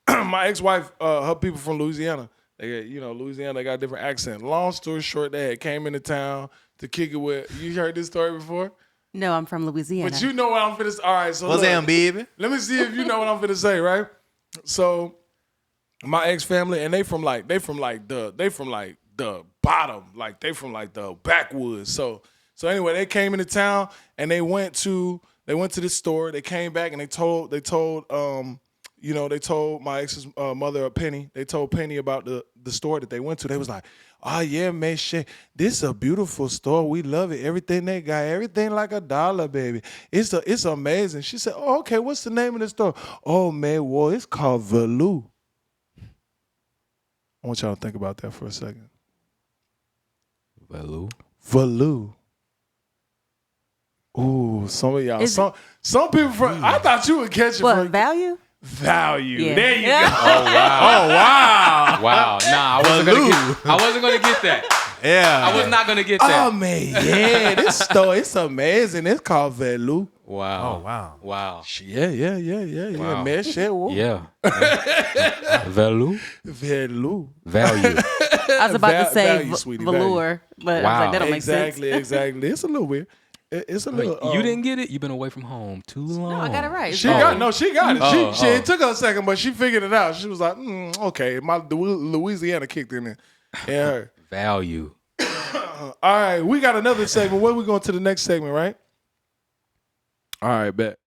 my ex-wife, her people from Louisiana, Louisiana, they got a different accent. Long story short, they had came into town to kick it with. You heard this story before? No, I'm from Louisiana. But you know what I'm finna say. All right, so What's that, baby? let me see if you know what I'm finna say, right? So my ex-family, and they from like the bottom, like they from like the backwoods. So anyway, they came into town and they went to this store. They came back and they told my ex's mother, Penny. They told Penny about the store that they went to. They was like, oh yeah, man, shit, this is a beautiful store. We love it. Everything they got, everything like $1, baby. It's amazing. She said, oh, okay, what's the name of the store? Oh man, well, it's called Valou. I want y'all to think about that for a second. Valou. Ooh, some of y'all. Some people from. I thought you would catch it. What, from value? Value. Yeah. There you go. Oh wow. Wow. Nah, I wasn't gonna get that. Yeah. I was not gonna get that. Oh man, yeah, this store, it's amazing. It's called Valou. Wow. Oh, wow. Wow. Yeah. Wow. Man, shit, whoa. Yeah. Value. Valou. Value. I was about to say value, sweetie, velour, but I was Wow. like, that don't make sense. Exactly. It's a little weird. It's a little. You didn't get it? You've been away from home too long. No, I got it right. She got it. Oh, It took her a second, but she figured it out. She was like, okay. My Louisiana kicked in there. Yeah, her. Value. All right, we got another segment. Where we going to the next segment, right? All right, bet.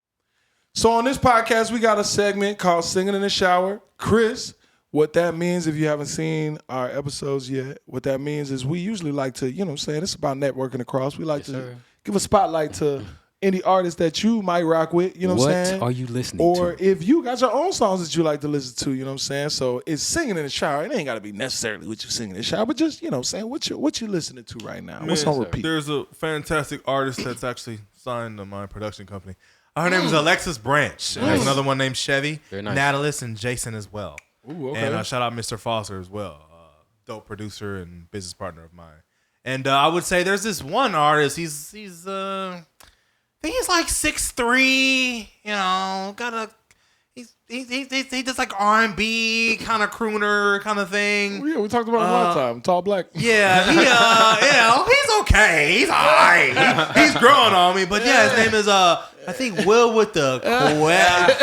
So on this podcast, we got a segment called Singing in the Shower. Chris, what that means, if you haven't seen our episodes yet, what that means is we usually like to, it's about networking across. We like to sir. give a spotlight to indie artists that you might rock with, you know what I'm saying? What are you listening or to? if you got your own songs that you like to listen to, you know what I'm saying? So it's singing in the shower. It ain't got to be necessarily what you singing in the shower, but just, you know what I'm saying, what you listening to right now? What's on repeat? There's a fantastic artist that's actually signed to my production company. Her name is Alexis Branch. And there's another one named Chevy, Very nice. Natalis, and Jason as well. Ooh, okay. And shout out Mr. Foster as well. Dope producer and business partner of mine. And I would say there's this one artist. He's I think he's like 6'3", you know, he does like R&B kind of crooner kind of thing. Yeah, we talked about him last time. Tall, black. Yeah, he he's okay. He's all right. He's growing on me. But yeah, his name is I think Will with the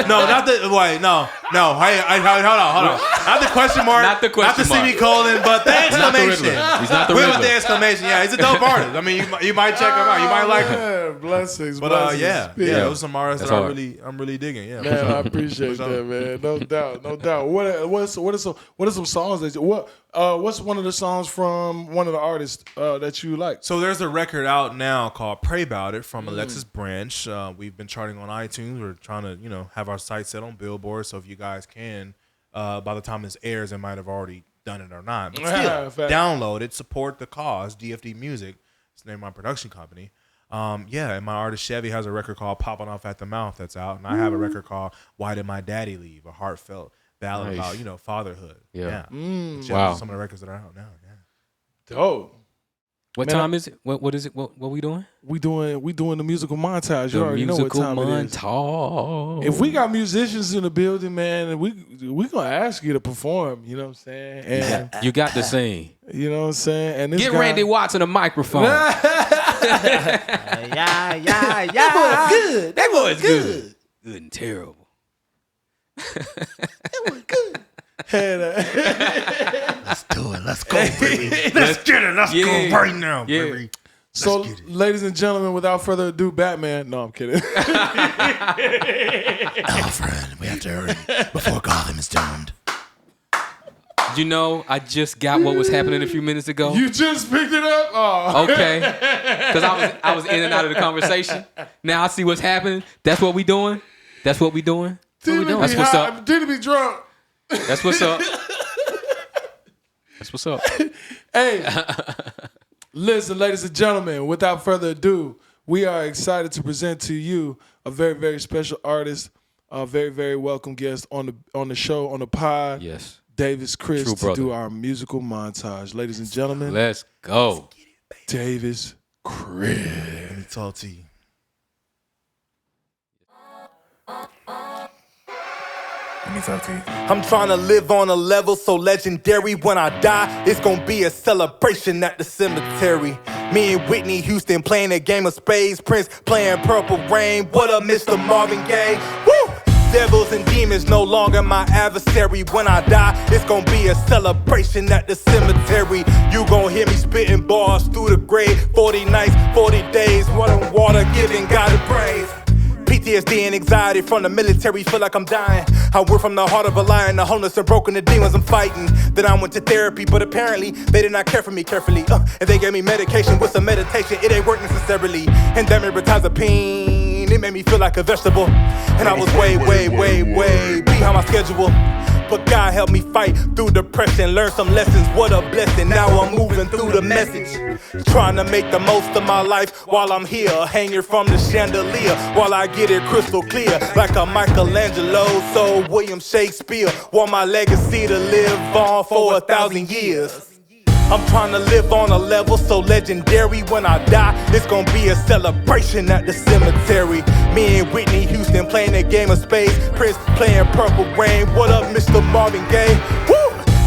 no, not the wait, no. Hey, hold on. Not the question mark. Not the question Not the mark. semicolon, but the exclamation. He's not the Will Riddler. with the exclamation. Yeah, he's a dope artist. I mean, you might check him out. You might like him. Yeah, blessings. But blessings. yeah, those are some artists That's that hard. I'm really digging. Yeah, Man, I appreciate that, man. No doubt. What are some songs that what's one of the songs from one of the artists that you like? So there's a record out now called "Pray About It" from Alexis Branch. We've been charting on iTunes. We're trying to, have our site set on Billboard. So if you guys can, by the time this airs, it might have already done it or not. But still, download it. Support the cause. DFD Music. It's the name of my production company. And my artist Chevy has a record called "Popping Off at the Mouth" that's out, and I have a record called "Why Did My Daddy Leave?" A heartfelt ballad about fatherhood. Yeah. Wow. Some of the records that are out now. Yeah. Dope. What time is it? What is it? What we doing? We doing the musical montage. You The already know what musical time it is. montage. If we got musicians in the building, man, we gonna ask you to perform. You know what I'm saying? And You got to sing. you know what I'm saying? And this Get guy, Randy Watts in the microphone. Yeah. That boy's good. Good and terrible. Let's do it. Let's go, baby. Let's get it. Let's go right now, baby. So, ladies and gentlemen, without further ado, Batman. No, I'm kidding. Alfred, we have to hurry before Gotham is doomed. You know, I just got what was happening a few minutes ago. You just picked it up? Oh. Okay. Because I was in and out of the conversation. Now I see what's happening. That's what we doing? That's what we doing? That's what's up. Didn't be drunk. That's what's up. That's what's up. Hey, listen, ladies and gentlemen, without further ado, we are excited to present to you a very, very special artist, a very, very welcome guest on the show, on the pod. Yes. Davis Chris True to brother. do our musical montage. Ladies and gentlemen, Let's go. Davis Chris. Let me talk to you. I'm trying to live on a level so legendary. When I die, it's gonna be a celebration at the cemetery. Me and Whitney Houston playing a game of spades. Prince playing Purple Rain. What up, Mr. Marvin Gaye? Woo! Devils and demons no longer my adversary. When I die, it's gonna be a celebration at the cemetery. You gon' hear me spitting bars through the grave. 40 nights, 40 days, running water, giving God the praise. PTSD and anxiety from the military, feel like I'm dying. I went from the heart of a lion, the homeless and broken, the demons I'm fighting. Then I went to therapy, but apparently they did not care for me carefully. And they gave me medication with some meditation, it ain't work necessarily. And benzodiazepine, it made me feel like a vegetable. And I was way behind my schedule. But God helped me fight through depression, learn some lessons, what a blessing. Now I'm moving through the message, trying to make the most of my life while I'm here, hanging from the chandelier, while I get it crystal clear, like a Michelangelo, so William Shakespeare, want my legacy to live on for 1,000 years. I'm trying to live on a level so legendary. When I die, it's gonna be a celebration at the cemetery. Me and Whitney Houston playing a game of spades. Prince playing Purple Rain. What up, Mr. Marvin Gaye? Woo!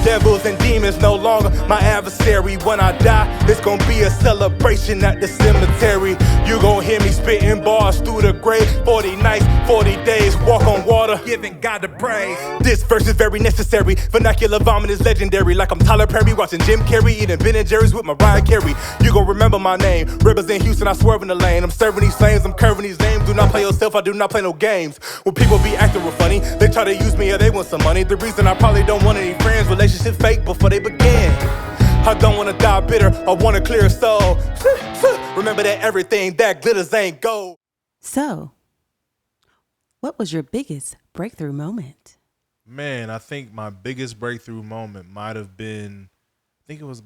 Devils and demons no longer my adversary. When I die, it's gonna be a celebration at the cemetery. You gon' hear me spitting bars through the grave. 40 nights, 40 days, walk on water, giving God the praise. This verse is very necessary. Vernacular vomit is legendary. Like I'm Tyler Perry watching Jim Carrey, eating Ben & Jerry's with Mariah Carey. You gon' remember my name. Rebels in Houston, I swerve in the lane. I'm serving these flames, I'm curving these names. Do not play yourself, I do not play no games. When people be acting real funny, they try to use me or they want some money. The reason I probably don't want any friends, relationship fake before they begin. I don't wanna die bitter, I want a clear soul. Remember that everything that glitters ain't gold. So, what was your biggest breakthrough moment? Man, I think my biggest breakthrough moment might have been, I think it was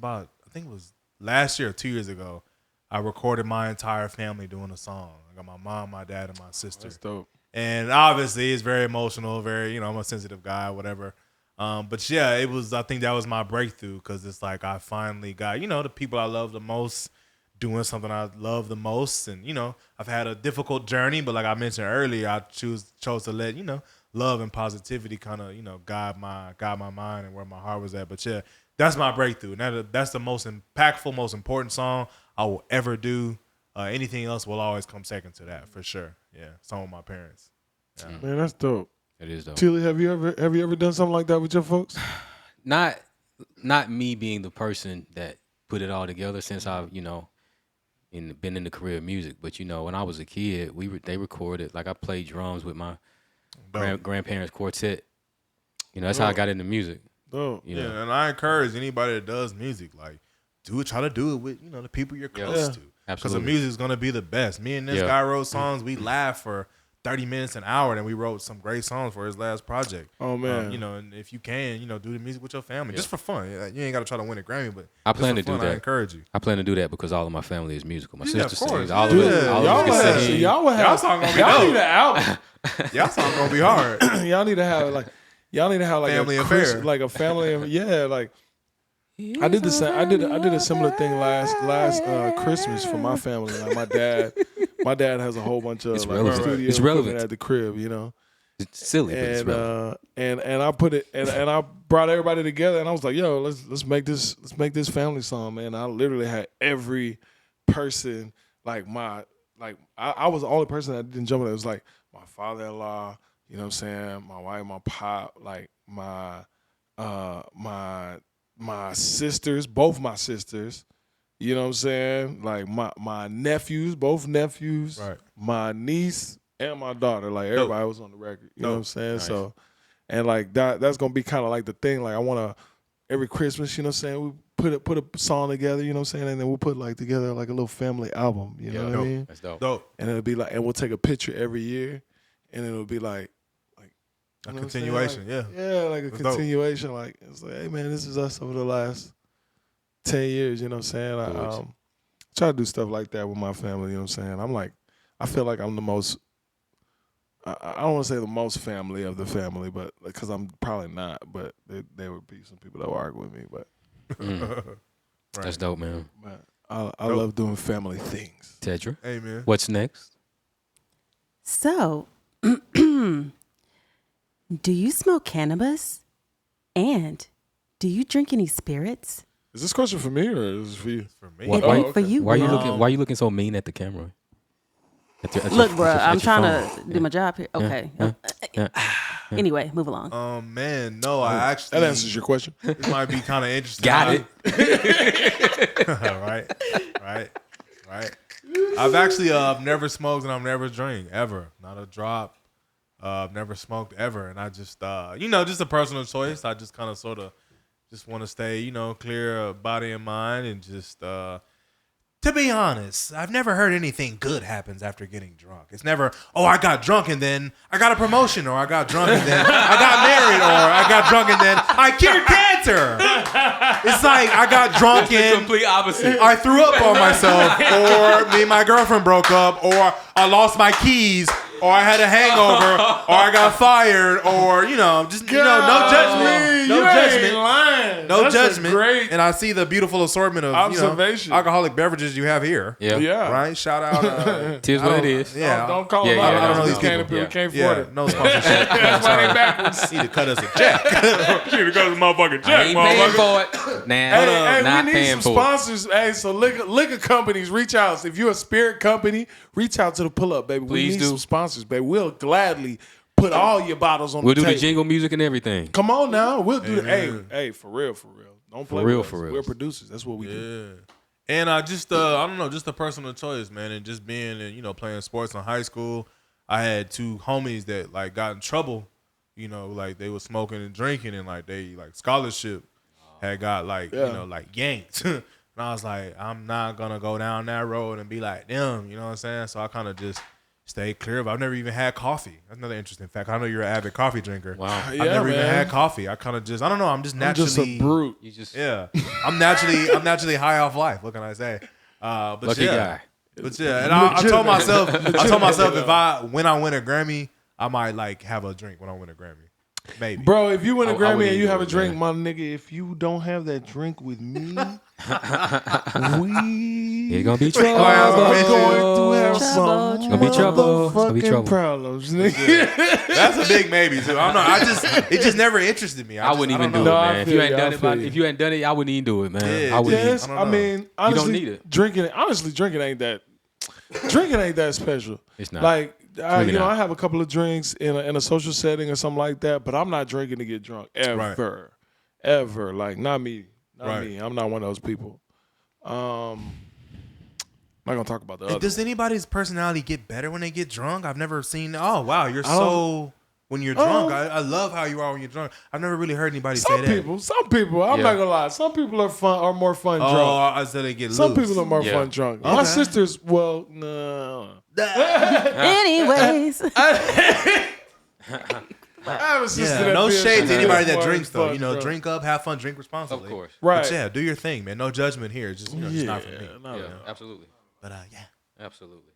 last year or 2 years ago. I recorded my entire family doing a song. I got my mom, my dad, and my sister. That's dope. And obviously, it's very emotional, very, I'm a sensitive guy, whatever. But yeah, I think that was my breakthrough because it's like I finally got, the people I love the most doing something I love the most. And, I've had a difficult journey, but like I mentioned earlier, I chose to let, love and positivity kind of, guide my mind and where my heart was at. But yeah, that's my breakthrough. And that's the most impactful, most important song I will ever do. Anything else will always come second to that, for sure. Yeah, song with my parents. Yeah. Man, that's dope. It is dope. TLee, have you ever done something like that with your folks? Not me being the person that put it all together since I've been in the career of music. But when I was a kid, they recorded, like I played drums with my grandparents' quartet. That's how I got into music. Dope. Yeah, and I encourage anybody that does music, like, try to do it with the people you're close to, because the music is gonna be the best. Me and this guy wrote songs. We laughed for 30 minutes, an hour, and we wrote some great songs for his last project. Oh man, and if you can, do the music with your family just for fun. You ain't got to try to win a Grammy, but I plan to do that. I encourage you. I plan to do that because all of my family is musical. My sister of course. sings. All of us can sing. Y'all song gonna be y'all dope. need an album. Y'all song gonna be hard. Y'all need to have like Family a affair. like a family. Like I did the same. I did a similar thing last Christmas for my family. Like my dad has a whole bunch of studio equipment at the crib. It's silly, but it's relevant. And I put it and I brought everybody together and I was like, yo, let's make this family song, man. I literally had every person I was the only person that didn't jump in. It was like my father-in-law, you know what I'm saying, my wife, my pop, like my sisters, both my sisters, you know what I'm saying, like my nephews, both nephews, right, my niece and my daughter, like everybody was on the record, you know what I'm saying? Nice. So, and like that's gonna be kind of like the thing. Like I wanna every Christmas, you know what I'm saying, we put a song together, you know what I'm saying, and then we'll put like together like a little family album, you know what I mean? That's dope. And it'll be like, and we'll take a picture every year, and it'll be like a continuation, like, like a continuation. Dope. Like it's like, hey man, this is us over the last 10 years, you know what I'm saying? I try to do stuff like that with my family, you know what I'm saying? I feel like I'm the most, I don't want to say the most family of the family, but because I'm probably not, but there would be some people that would argue with me, but. Right. That's dope, man. But I love doing family things. Tedra, hey man, what's next? So, do you smoke cannabis? And do you drink any spirits? Is this question for me or is this for you? for me. For you. Why are you looking so mean at the camera? Look, bro, I'm trying to do my job here. Okay. Anyway, move along. Man, no, I actually. That answers your question. It might be kind of interesting. Got it. Right. I've actually never smoked and I've never drank ever. Not a drop. Never smoked ever, and I just just a personal choice. I just kind of sort of just want to stay clear of body and mind, and just to be honest, I've never heard anything good happens after getting drunk. It's never, I got drunk and then I got a promotion, or I got drunk and then I got married, or I got drunk and then I cured cancer. It's like I got drunk and complete opposite. I threw up on myself, or me and my girlfriend broke up, or I lost my keys, or I had a hangover, or I got fired, or no judgment, no judgment. Great and I see the beautiful assortment of observation. Alcoholic beverages you have here. Yeah. Right. Shout out. Tis what it is. Yeah. Don't call them Yeah, out. I don't know These these can't people. can't afford it. No sponsorship. That's why they backwards. Need to cut us a check. Need to cut us a motherfucking I check, ain't paying motherfucker. for it. Nah, Hey, not we need paying some for it. sponsors. Hey, so liquor companies, reach out. If you're a spirit company, reach out to the Pull Up, baby. Please we need do. some sponsors, baby. We'll gladly put all your bottles on We'll the do table. the jingle music and everything. Come on now. We'll do it. Hey, for real. Don't play with us. For real. We're producers. That's what we do. And I just I don't know, just a personal choice, man. And just being playing sports in high school, I had two homies that like got in trouble, like they were smoking and drinking, and like they like scholarship had got like yanked. And I was like, I'm not gonna go down that road and be like them, you know what I'm saying? So I kind of just stay clear of. I've never even had coffee. That's another interesting fact. I know you're an avid coffee drinker. Wow. I've never even had coffee. I kind of just, I don't know. I'm just naturally. I'm just a brute. You just I'm naturally high off life. What can I say? But lucky guy. But yeah, and I told myself, when I win a Grammy, I might like have a drink when I win a Grammy. Maybe. Bro, if you win a I Grammy wouldn't and you do have a it, drink, man. my nigga, if you don't have that drink with me, It's gonna be trouble. I'm going to have Trouble, some Gonna be trouble. It's gonna be motherfucking trouble. problems, nigga. That's a big maybe too. I don't know. It just never interested me. I wouldn't even do it, know. No, I man. If feel you ain't you, done I it, feel you. if you ain't done it, I wouldn't even do it, man. Yeah, I wouldn't. Yes, I don't I know. mean, honestly, need it. drinking ain't that special. It's not. Like, really not. I have a couple of drinks in a social setting or something like that, but I'm not drinking to get drunk ever, ever. Like, not me. I'm not one of those people. I'm not gonna talk about the other. Does anybody's personality get better when they get drunk? I've never seen. Oh wow, you're so. When you're drunk, I love how you are when you're drunk. I've never really heard anybody say that. Some people. I'm not gonna lie. Some people are more fun drunk. I said they get Some loose. people are more Yeah. fun drunk. Okay. My sisters, well, no. Anyways. I have a sister that no feels shade she's to anybody that more drinks though. fun drunk. Drink up, have fun, drink responsibly. Of course. Right. But yeah, do your thing, man. No judgment here. Just just not for me. no, Yeah, no. absolutely. But yeah. Absolutely.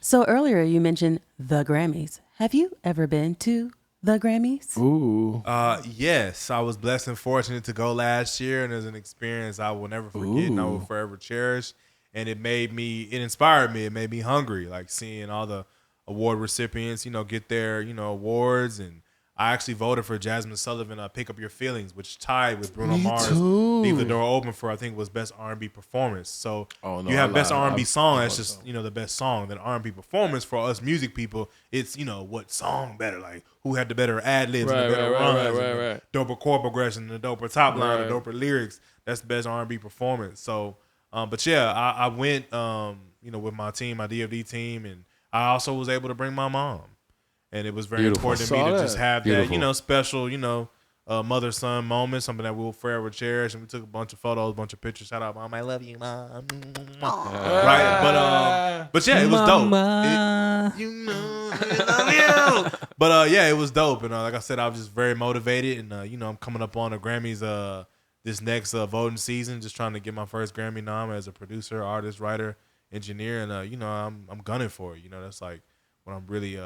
So earlier you mentioned the Grammys. Have you ever been to the Grammys? Ooh. Yes, I was blessed and fortunate to go last year, and it was an experience I will never forget and I will forever cherish. And it inspired me. It made me hungry, like seeing all the award recipients, get their, awards. And I actually voted for Jasmine Sullivan, Pick Up Your Feelings, which tied with Bruno Mars, too. Leave the Door Open for, I think, was Best R&B Performance. So Oh, no, you have I Best lied. R&B I Song, that's thought just, so. the best song. Then R&B Performance for us music people, it's, what song better, like who had the better ad-libs and the better runs, and the doper chord progression, and the doper top line, the doper lyrics. That's the best R&B Performance. So, but yeah, I went, with my team, my DFD team, and I also was able to bring my mom. And it was very Beautiful. important to me Saw to that. just have Beautiful. that, special, mother-son moment, something that we'll forever cherish. And we took a bunch of photos, a bunch of pictures. Shout out, Mom. I love you, Mom. Right. But yeah, it was dope. I love you. But yeah, it was dope. And like I said, I was just very motivated. And, I'm coming up on the Grammys this next voting season, just trying to get my first Grammy nom as a producer, artist, writer, engineer. And, I'm gunning for it. That's like what I'm really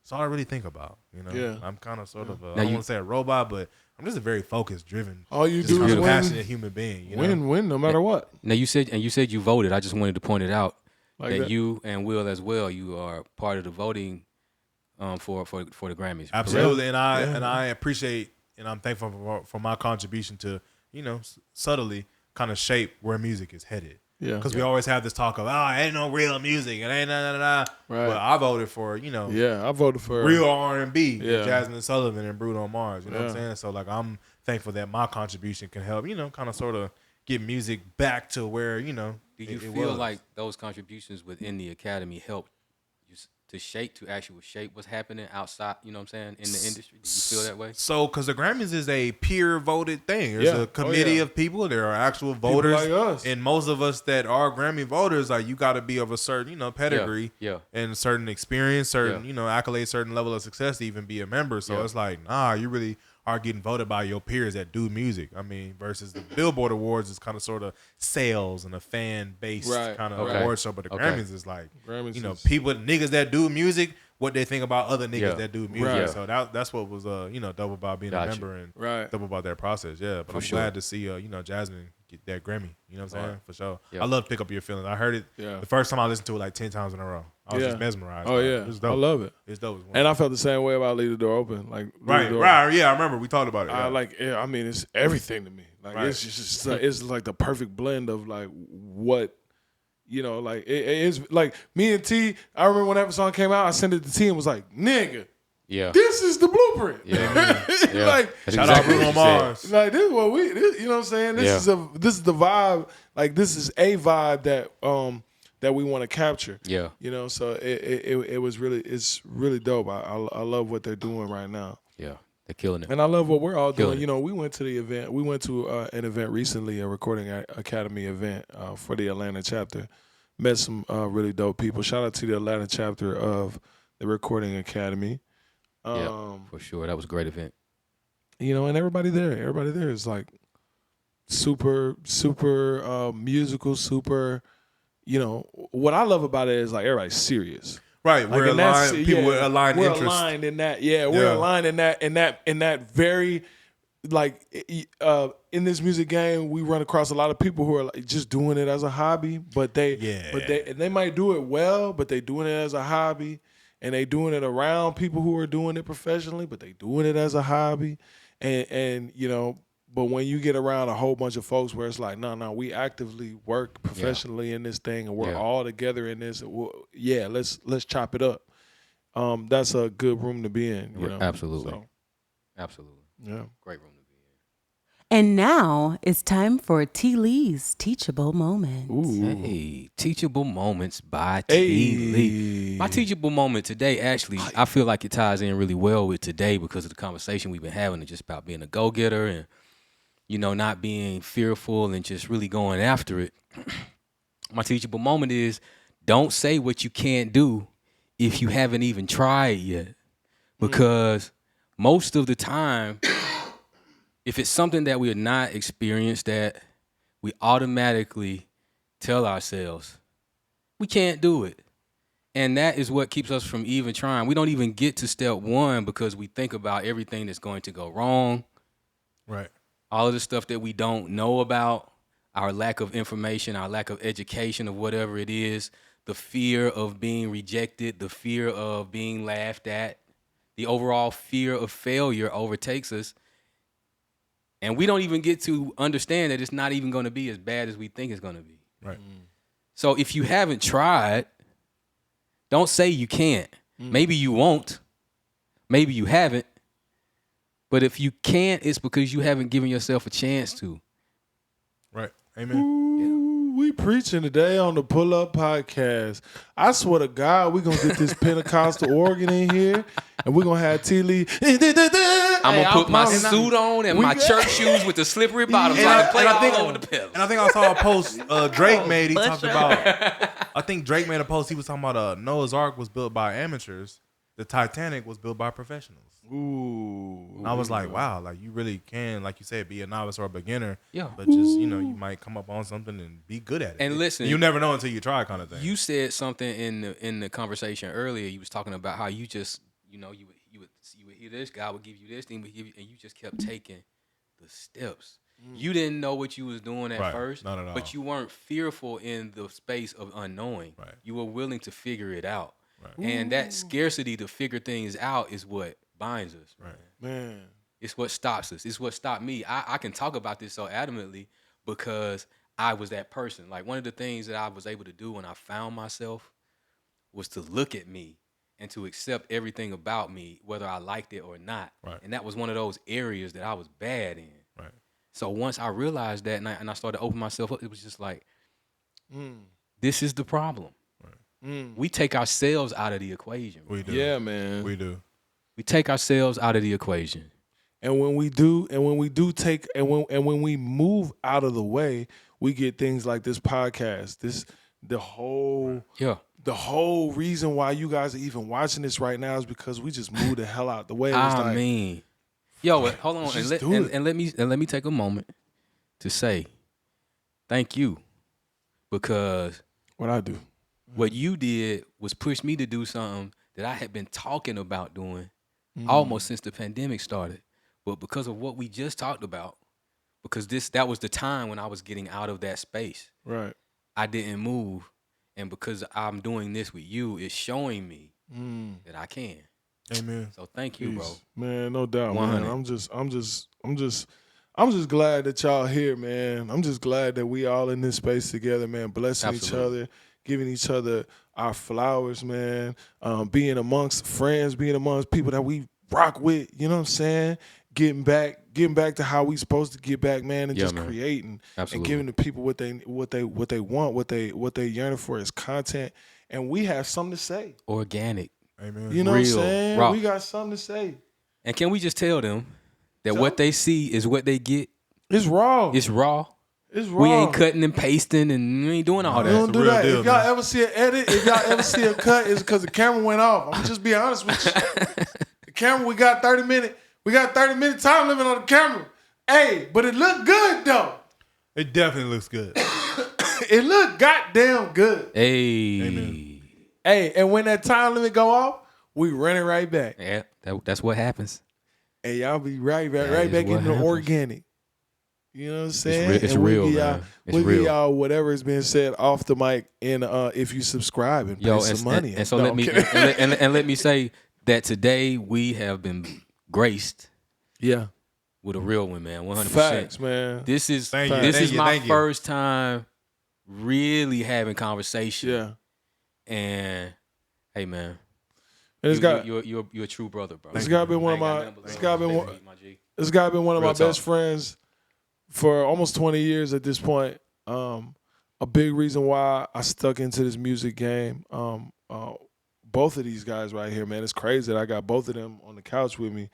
it's all I really think about. Yeah. I'm kind of sort of I Now don't you- want to say a robot, but I'm just a very focused, driven, All you just do kind is of win. passionate human being. Win, no matter what. Now you said you voted. I just wanted to point it out Like that that. you and Will as well. You are part of the voting for the Grammys. Absolutely, and I appreciate and I'm thankful for my contribution to subtly kind of shape where music is headed. Yeah. Because we always have this talk of ain't no real music, it ain't nah. Right. But I voted for Yeah, I voted for real R&B, Yeah. Jasmine Sullivan and Bruno Mars. You know what I'm Yeah. saying? So like I'm thankful that my contribution can help kind of sort of get music back to where Do you it feel was. like those contributions within the Academy helped you to actually shape what's happening outside? You know what I'm saying, in the industry? Do you feel that way? So, because the Grammys is a peer voted thing. There's Yeah. a committee yeah. of people. There are actual voters. like us. And most of us that are Grammy voters, like you got to be of a certain, pedigree Yeah. and certain experience, certain, Yeah. accolades, certain level of success to even be a member. So Yeah. it's like, nah, you really are getting voted by your peers that do music. I mean, versus the Billboard Awards is kind of sort of sales and a fan based Right. kind of Okay. award show. But the Okay. Grammys is like, Grammys is- people, niggas that do music, what they think about other niggas Yeah. that do music. Right. So that's what was dope about being a Gotcha. member and Right. dope about that process. Yeah, but I'm sure. glad to see Jasmine get that Grammy. You know what I'm saying? Right. For sure. Yeah. I love Pick Up Your Feelings. I heard it Yeah. the first time I listened to it like 10 times in a row. I was Yeah. just mesmerized. Oh by it. yeah, It was I dope. love it. It's dope. And I felt the same way about Leave the Door Open. Like Leave the right. Door- Yeah, I remember we talked about it. Yeah. I mean, it's everything to me. Like Right. it's just it's like the perfect blend of like what like it is like me and T. I remember when that song came out, I sent it to T and was like, "Nigga, Yeah. this is the blueprint." Yeah. Yeah. Like, That's Shout exactly out Bruno what you said. Mars. like this is what you know what I'm saying? This is the vibe. Like this is a vibe that we want to capture. Yeah. So it's really dope. I love what they're doing right now. Yeah. They're killing it. And I love what we're all doing. Killing it. We went to the event. We went to an event recently, a recording academy event for the Atlanta chapter. met some really dope people. Shout out to the Atlanta chapter of the Recording Academy. Yeah, for sure. That was a great event. You know, and everybody there is like super musical, super. You know, what I love about it is like everybody's serious. Right, Like we're aligned. People with aligned we're interests. aligned in that. Yeah, we're aligned in that very, like, in this music game, we run across a lot of people who are like just doing it as a hobby, but they might do it well, but they doing it as a hobby, and they doing it around people who are doing it professionally, but they doing it as a hobby, and you know. But when you get around a whole bunch of folks where it's like, no, we actively work professionally in this thing, and we're all together in this. Let's chop it up. That's a good room to be in. You know? Absolutely, So, absolutely. Yeah, great room to be in. And now it's time for TLee's Teachable Moment. Hey, Teachable Moments by TLee. My teachable moment today, actually, I feel like it ties in really well with today because of the conversation we've been having, and just about being a go-getter and, you know, not being fearful and just really going after it. My teachable moment is, don't say what you can't do if you haven't even tried yet. Because most of the time, if it's something that we are not experienced at, we automatically tell ourselves, we can't do it. And that is what keeps us from even trying. We don't even get to step one because we think about everything that's going to go wrong. Right. All of the stuff that we don't know about, our lack of information, our lack of education of whatever it is, the fear of being rejected, the fear of being laughed at, the overall fear of failure overtakes us. And we don't even get to understand that it's not even going to be as bad as we think it's going to be. Right. So if you haven't tried, don't say you can't. Maybe you won't. Maybe you haven't. But if you can't, it's because you haven't given yourself a chance to. Right. Amen. Ooh, we preaching today on the Pull Up Podcast. I swear to God, we're going to get this Pentecostal organ in here, and we're going to have TLee. I'm going to put my suit on and my church shoes with the slippery bottoms so I can play all over the pedals. And I think I saw a post Drake made. He talked about, I think Drake made a post. He was talking about Noah's Ark was built by amateurs. The Titanic was built by professionals. Ooh. And I was like, wow, like you really can, like you said, be a novice or a beginner. Yeah. But just, you know, you might come up on something and be good at it. And listen, you never know until you try, kind of thing. You said something in the conversation earlier. You was talking about how you just, you know, you would hear this, God would give you this thing, would give you, and you just kept taking the steps. You didn't know what you was doing at first, not at all. but you weren't fearful in the space of unknowing. Right. You were willing to figure it out. Right. And that scarcity to figure things out is what binds us. Right. Man. It's what stops us. It's what stopped me. I can talk about this so adamantly because I was that person. Like, one of the things that I was able to do when I found myself was to look at me and to accept everything about me, whether I liked it or not. Right. And that was one of those areas that I was bad in. Right. So once I realized that and I started to open myself up, it was just like, this is the problem. We take ourselves out of the equation. We do. Yeah, man. We do. We take ourselves out of the equation. And when we do take, and when we move out of the way, we get things like this podcast. The whole reason why you guys are even watching this right now is because we just moved the hell out the way. Hold on, and let me take a moment to say thank you, because what I do. What you did was push me to do something that I had been talking about doing almost since the pandemic started. But because of what we just talked about, because that was the time when I was getting out of that space. Right. I didn't move. And because I'm doing this with you, it's showing me that I can. Amen. So thank you, bro. Man, no doubt, 100. man. I'm just glad that y'all here, man. I'm just glad that we all in this space together, man, blessing each other, giving each other our flowers, man, being amongst friends, being amongst people that we rock with, you know what I'm saying? Getting back to how we supposed to get back, man, and just creating and giving the people what they want, what they yearning for is content, and we have something to say. Organic. Amen. You know what I'm saying? Raw. We got something to say. And can we just tell them that what they see is what they get? It's raw. It's raw. It's raw. We ain't cutting and pasting, and we ain't doing all that. We don't do that. Deal, if y'all ever see an edit, if y'all ever see a cut, it's because the camera went off. I'm gonna just be honest with you. The camera, we got 30 minute time limit on the camera. Hey, but it looked good though. It definitely looks good. It looked goddamn good. Hey. Amen. Hey, and when that time limit go off, we run it right back. Yeah, that's what happens. Hey, y'all be right back That is into what the happens. organic. You know what I'm saying? It's and real, we man. It's we real. give y'all whatever is being said off the mic, and if you subscribe and pay some money. And so No, let I'm me kidding. and let me say that today we have been graced Yeah. with a real one, man. 100%. Facts, man. This is Thank you, this thank is you, my thank you. first time really having conversation. Yeah. And hey, man, And it's got you're a true brother, bro. it's gotta be one of my it's gotta be one it's gotta be one of Real my talk. best friends for almost 20 years at this point. A big reason why I stuck into this music game. Both of these guys right here, man. It's crazy that I got both of them on the couch with me.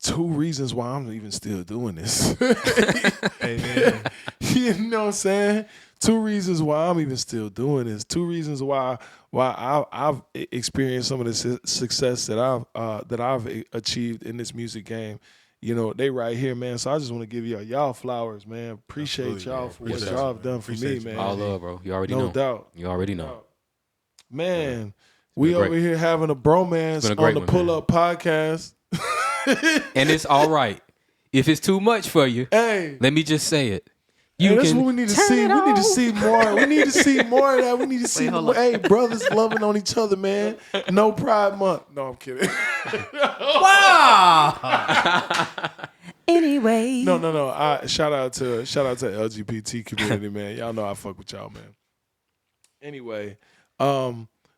Two reasons why I'm even still doing this. Amen. You know what I'm saying? Two reasons why I'm even still doing this. Two reasons why I've experienced some of the success that I've achieved in this music game. You know, they right here, man. So I just want to give y'all flowers, man. Appreciate Absolutely, y'all man. for what Appreciate y'all you, have done man. for me, Appreciate you, man. All love, bro. You already know. No doubt. You already know. Man, we been great. over here having a bromance been a on great the one, Pull man. Up podcast. And it's all right. If it's too much for you, Hey. let me just say it. Hey, You that's can what we need to turn see. it We need to on. see more. We need to see more of that. We need to see hold more. on. Hey, brothers loving on each other, man. No Pride Month. No, I'm kidding. Anyway. No. Shout out to LGBT community, man. Y'all know I fuck with y'all, man. Anyway,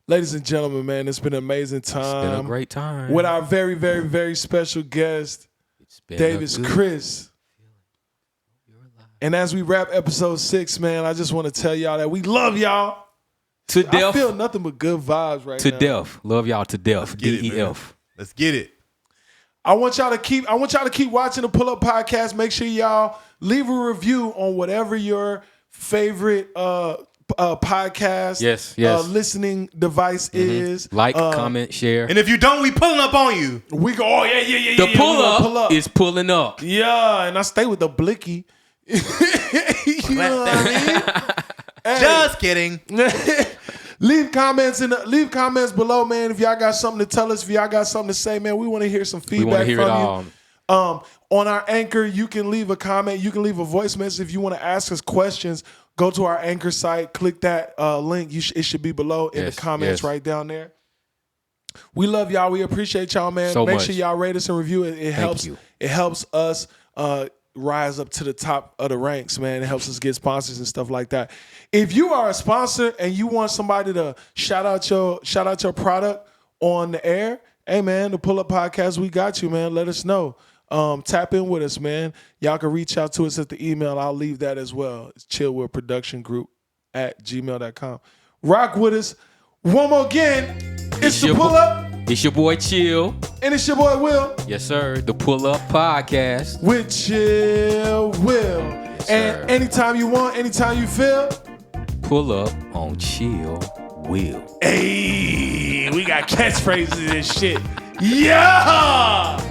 ladies and gentlemen, man, it's been an amazing time. It's been a great time. With our very, very, very special guest, It's been a Davis good- Chris. And as we wrap episode 6, man, I just want to tell y'all that we love y'all. To I death. feel nothing but good vibes right To now. death. Love y'all to death. Get it, man. DEF. Let's get it. I want y'all to keep watching the Pull Up Podcast. Make sure y'all leave a review on whatever your favorite podcast Yes. listening device is. Like, comment, share. And if you don't, we pulling up on you. We go, oh yeah. The we pull gonna up is pulling up. Yeah, and I stay with the blicky. You know what I mean? Hey. Just kidding. Leave comments below, man. If y'all got something to tell us, if y'all got something to say, man, we want to hear some We want feedback to hear from it you. all. On our Anchor, you can leave a comment. You can leave a voice message. If you want to ask us questions, go to our Anchor site. Click that link. It should be below in the Yes, comments yes. right down there. We love y'all. We appreciate y'all, man. So Make much. sure y'all rate us and review it. It helps. you. It helps us rise up to the top of the ranks, man. It helps us get sponsors and stuff like that. If you are a sponsor and you want somebody to shout out your product on the air, hey man, the Pull Up Podcast, we got you, man. Let us know. Tap in with us, man. Y'all can reach out to us at the email. I'll leave that as well. It's chillwillproductiongroup@gmail.com. Rock with us. One more again. It's the your Pull bo- Up, It's your boy Chill. and it's your boy Will Yes, sir. The Pull Up Podcast. with Chill Will. sir. And anytime you want, anytime you feel. Pull up on Chill Will. Hey, we got catchphrases and shit. Yeah!